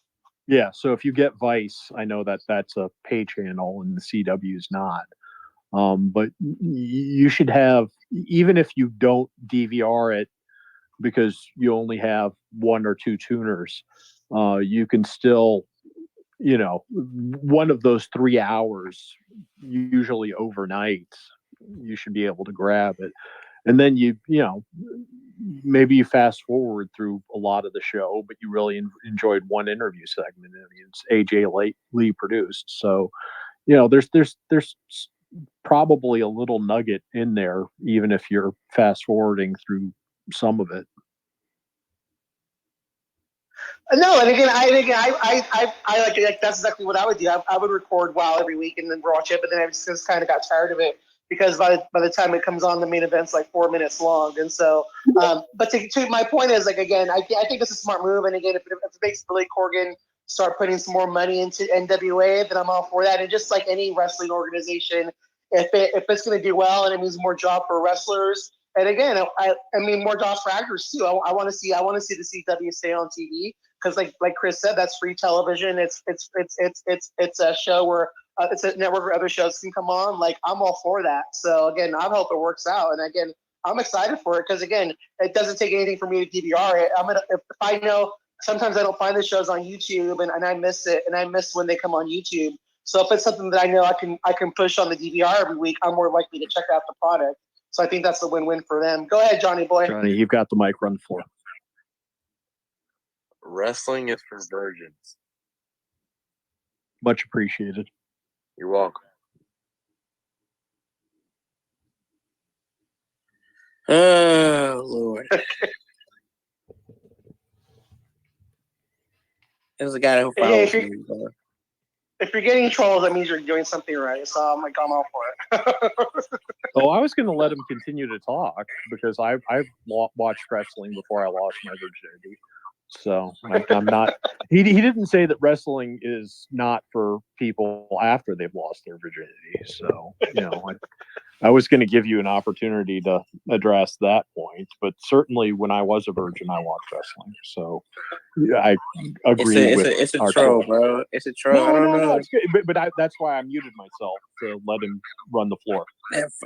Yeah, so if you get Vice, I know that's a pay channel and the CW is not. But you should have, even if you don't DVR it because you only have 1 or 2 tuners, you can still, one of those 3 hours, usually overnight, you should be able to grab it. And then maybe you fast forward through a lot of the show, but you really enjoyed one interview segment. I mean, it's AJ Lee produced, so there's probably a little nugget in there, even if you're fast forwarding through some of it. No, and again, I like that's exactly what I would do. I would record WoW every week and then watch it, but then I just kind of got tired of it because by the time it comes on, the main event's like 4 minutes long, and so. But to my point is, like, again, I think it's a smart move, and again, if it makes Billy Corgan start putting some more money into NWA, then I'm all for that. And just like any wrestling organization, if it's going to do well and it means more job for wrestlers. And again, I mean more jobs for actors too. I want to see the CW stay on TV because, like Chris said, that's free television. It's a show where it's a network where other shows can come on. Like, I'm all for that. So again, I hope it works out. And again, I'm excited for it because again, it doesn't take anything for me to DVR it. If I know sometimes I don't find the shows on YouTube and I miss it and I miss when they come on YouTube. So if it's something that I know I can push on the DVR every week, I'm more likely to check out the product. So I think that's a win-win for them. Go ahead, Johnny boy. Johnny, you've got the mic. Run the floor. Wrestling is for virgins. Much appreciated. You're welcome. Oh, Lord. There's a guy who follows me. If you're getting trolls, that means you're doing something right. So I'm all for it. Oh, I was going to let him continue to talk because I've watched wrestling before I lost my virginity. So I'm not. He didn't say that wrestling is not for people after they've lost their virginity. So I was going to give you an opportunity to address that point, but certainly when I was a virgin, I watched wrestling. So I agree it's a troll, bro. It's a troll. I don't know. No, it's good. But that's why I muted myself to let him run the floor.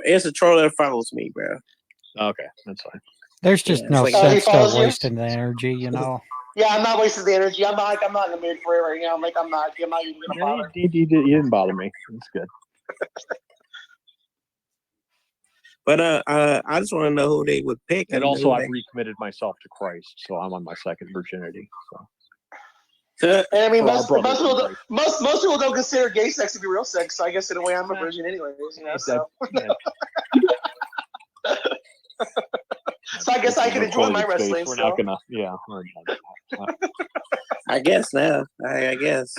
It's a troll that follows me, bro. Okay, that's fine. There's just no sense to wasting the energy, Yeah, I'm not wasting the energy. I'm not in the mood for it right now. I'm not even gonna bother. He didn't bother me. It's good. But I just want to know who they would pick. And also, I've recommitted myself to Christ, so I'm on my second virginity. And I mean, most people don't consider gay sex to be real sex. So I guess in a way, I'm a virgin anyways. So. So I guess I can enjoy my wrestling. We're not gonna, I guess now. I guess.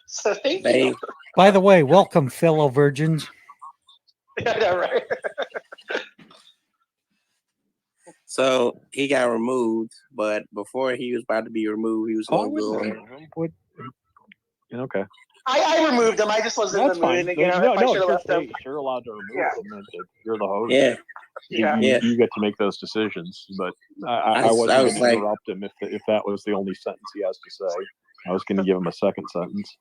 So thank you. By the way, welcome, fellow virgins. Yeah, right. So he got removed, but before he was about to be removed, he was going to Okay. I removed him. I just wasn't in the mood. Again, I should have left him. You're allowed to remove them. You're the host. Yeah. You get to make those decisions. But I wasn't going to interrupt him if that was the only sentence he has to say. I was going to give him a second sentence.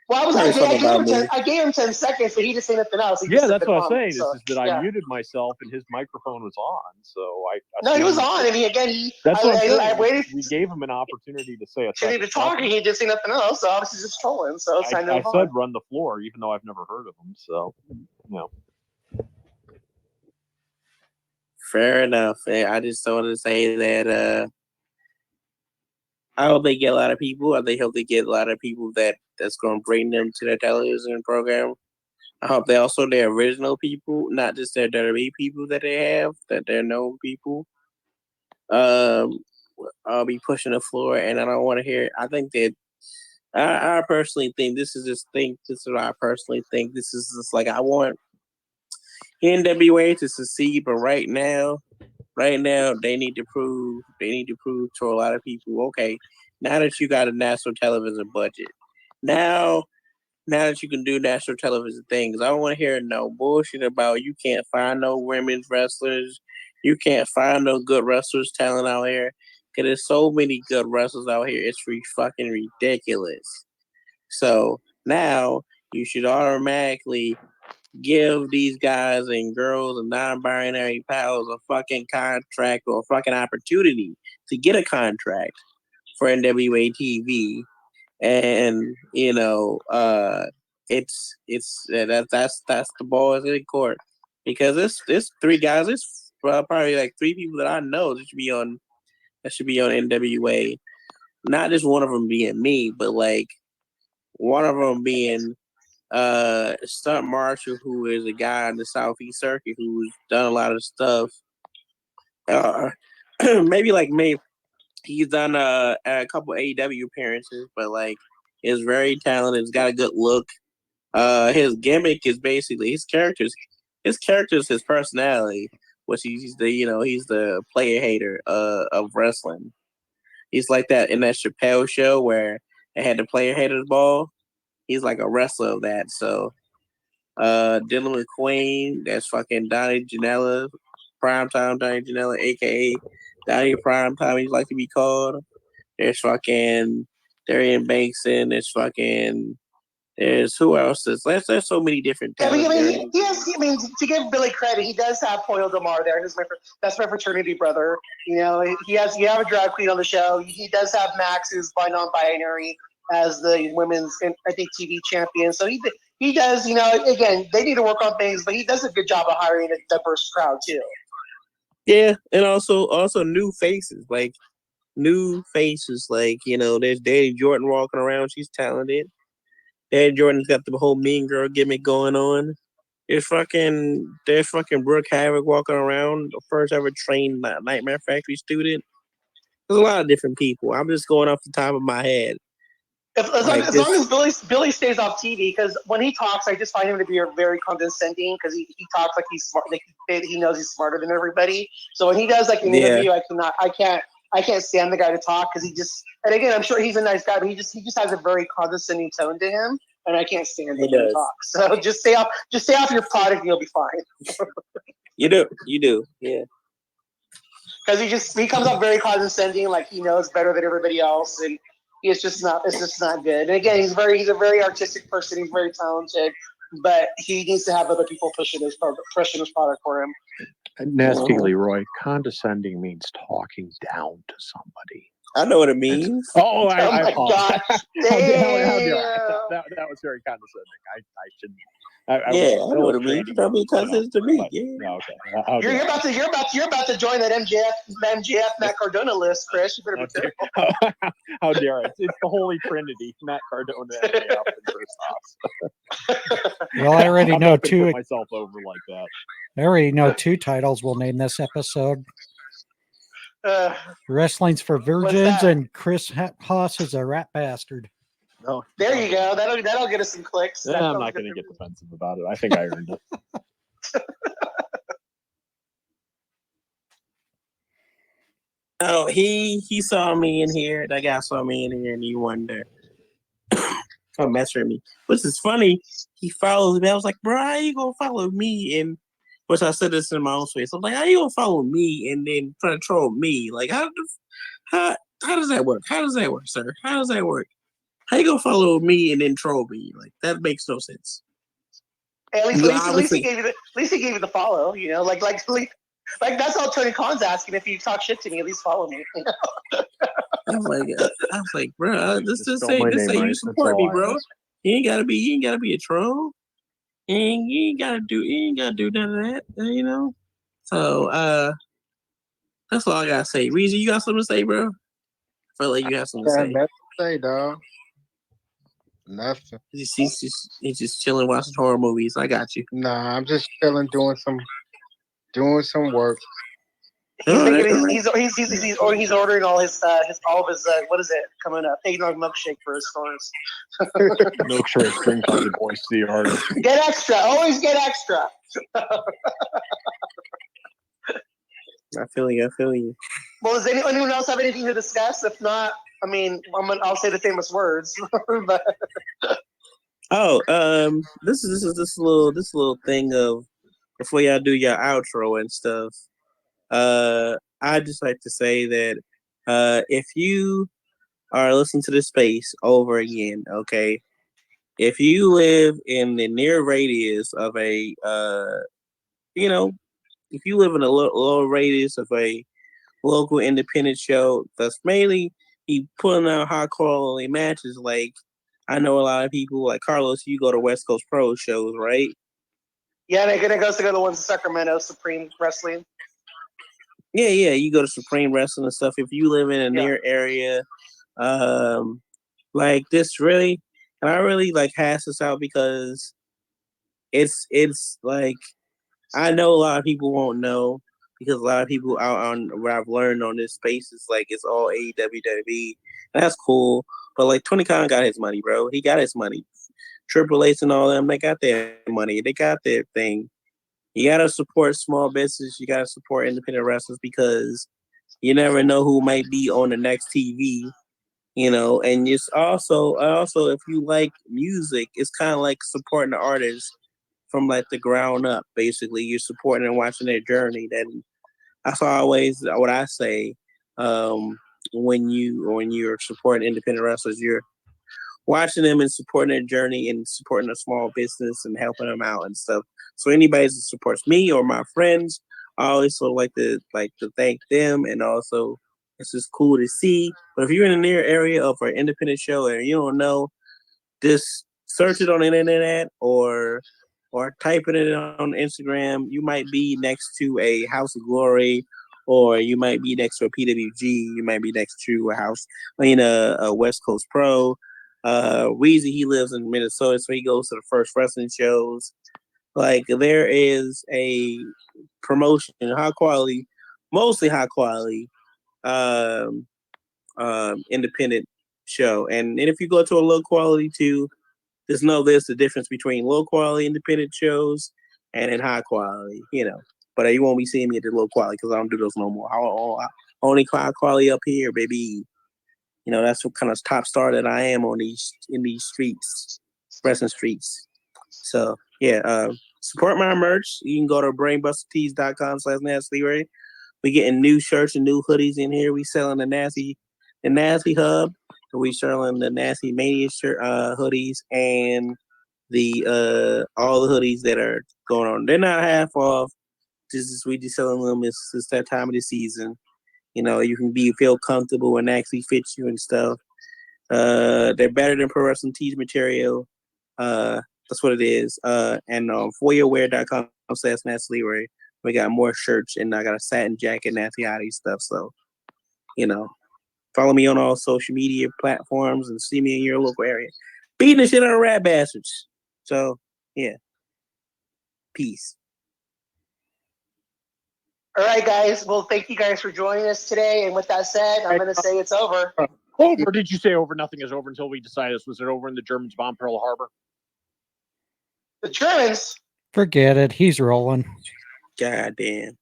Well, I gave him 10 seconds, but he just said nothing else. That's what I'm saying. So, is that I muted myself and his microphone was on. So No, he was on. And I waited. We gave him an opportunity to say a second to talk, and he didn't say nothing else. So obviously just trolling. So it's time to move on. I said run the floor, even though I've never heard of him. So, Fair enough. I just wanted to say that I hope they get a lot of people. I hope they get a lot of people that's going to bring them to their television program. I hope they also their original people, not just their WWE people that they have, that they're known people. I'll be pushing the floor, and I don't want to hear. I think that I personally think this is what I personally think. This is just like I want NWA to succeed, but right now they need to prove to a lot of people, okay, now that you got a national television budget, now that you can do national television things, I don't want to hear no bullshit about you can't find no women's wrestlers, you can't find no good wrestlers talent out here, because there's so many good wrestlers out here, it's fucking ridiculous. So now you should automatically give these guys and girls and non-binary pals a fucking contract or a fucking opportunity to get a contract for NWA TV, and that's the ball is in court, because it's three guys, it's probably like three people that I know that should be on NWA. Not just one of them being me, but like one of them being Stunt Marshall, who is a guy in the Southeast Circuit who's done a lot of stuff. Maybe like me, he's done a couple AEW appearances, but like is very talented. He's got a good look. His gimmick is basically his characters. His character's his personality, which he's the player hater of wrestling. He's like that in that Chappelle show where they had the player haters ball. He's like a wrestler of that. So Dylan McQueen, that's fucking Donnie Janela, Primetime Donnie Janela, aka Donnie Primetime, he's like to be called. There's fucking Darian Bankson, there's who else? There's so many different talents. To give Billy credit, he does have Poyo Demar there. That's my fraternity brother. You have a drag queen on the show. He does have Max, who's non-binary, as the women's, I think, TV champion. So he does. Again, they need to work on things, but he does a good job of hiring a diverse crowd too. Yeah, and also new faces, like there's Daddy Jordan walking around. She's talented. Daddy Jordan's got the whole mean girl gimmick going on. There's fucking Brooke Havoc walking around, the first ever trained Nightmare Factory student. There's a lot of different people. I'm just going off the top of my head. As long as Billy stays off TV, because when he talks, I just find him to be very condescending, because he talks like he's smart, like he knows he's smarter than everybody. So when he does like an interview, I can't stand the guy to talk, because and again, I'm sure he's a nice guy, but he just has a very condescending tone to him, and I can't stand it when he talks. So just stay off your product, and you'll be fine. You do, yeah. Because he comes up very condescending, like he knows better than everybody else, and it's just not good. And again, he's a very artistic person. He's very talented, but he needs to have other people pushing his product for him. Nasty Leroy, condescending means talking down to somebody. I know what it means. I apologize. How dare I? That was very condescending. I shouldn't. I know what it means. Don't be condescending to me. No, okay. You're about to join that MJF Matt Cardona list, Chris. You better be careful. How dare I? It's the Holy Trinity: Matt Cardona, MJF, and Chris Haas. Well, I already know two. Put myself over like that. I already know two titles we'll name this episode. Wrestling's for Virgins, and Chris Haas is a rat bastard. No, there you go. That'll get us some clicks. Yeah, I'm not going to get defensive about it. I think I earned it. Oh, he saw me in here. That guy saw me in here, and he wondered. Oh, mess with me. Which is funny. He follows me. I was like, bro, how you gonna follow me? And which I said this in my own space. I'm like, how you gonna follow me and then try to troll me? Like, how does that work? How does that work, sir? How does that work? How you gonna follow me and then troll me? Like, that makes no sense. Hey, at least he gave you the follow. Like that's all Tony Khan's asking. If you talk shit to me, at least follow me. I was like, bro, just say you support me, bro. You ain't gotta be a troll. You ain't gotta do none of that, So that's all I gotta say. Reezy, you got something to say, bro? I feel like you have something to say. Nothing to say, dog. Nothing. He's just chilling, watching horror movies. I got you. Nah, I'm just chilling, doing some work. He's ordering all his what is it coming up? Eggnog milkshake for his stores. Milkshake, spring-hearted boys to the artist. Get extra. Always get extra. I feel you. Well, does anyone else have anything to discuss? If not, I mean, I'll say the famous words. But... this little thing of before y'all do your outro and stuff. I'd just like to say that if you are listening to this space over again, okay, if you live in the near radius of a, if you live in a low radius of a local independent show that's mainly he putting out high quality matches, like I know a lot of people like Carlos, you go to West Coast Pro shows, right? Yeah, and I'm gonna go to the ones in Sacramento, Supreme Wrestling. Yeah, you go to Supreme Wrestling and stuff. If you live in a near area, like this really, and I really like hash this out because it's like I know a lot of people won't know because a lot of people out on what I've learned on this space is like it's all AEW, WWE. That's cool, but like Tony Khan got his money, bro. He got his money. Triple H and all them, they got their money. They got their thing. You gotta support small business. You gotta support independent wrestlers because you never know who might be on the next TV. And it's also if you like music, it's kind of like supporting the artist from like the ground up. Basically, you're supporting and watching their journey. That's always what I say. When you're supporting independent wrestlers, you're watching them and supporting their journey and supporting a small business and helping them out and stuff. So anybody that supports me or my friends, I always sort of like to thank them, and also it's just cool to see. But if you're in the near area of an independent show and you don't know, just search it on the internet or type it on Instagram. You might be next to a House of Glory, or you might be next to a PWG. You might be next to a West Coast Pro. Weezy, he lives in Minnesota, so he goes to the first wrestling shows. Like there is a promotion, high quality, mostly high quality, independent show. And if you go to a low quality too, just know there's the difference between low quality independent shows and in high quality, But you won't be seeing me at the low quality because I don't do those no more. I only high quality up here, baby. That's what kind of top star that I am in these streets, wrestling streets. So yeah, support my merch. You can go to brainbustertees.com/NastyLeroy. We getting new shirts and new hoodies in here. We selling the Nasty Hub. We selling the Nasty Mania shirt, hoodies, and the all the hoodies that are going on. They're not half off. We just selling them. It's that time of the season. You can feel comfortable and actually fit you and stuff. They're better than pro wrestling tees material. That's what it is. And foyerwear.com/NastyLeroy. We got more shirts, and I got a satin jacket, Nasty Hottie stuff. So, follow me on all social media platforms and see me in your local area. Beating the shit out of rat bastards. So, yeah. Peace. All right, guys. Well, thank you guys for joining us today. And with that said, I'm going to say it's over. Over? Did you say over? Nothing is over until we decide this. Was it over in the Germans bomb Pearl Harbor? The Germans? Forget it. He's rolling. God damn.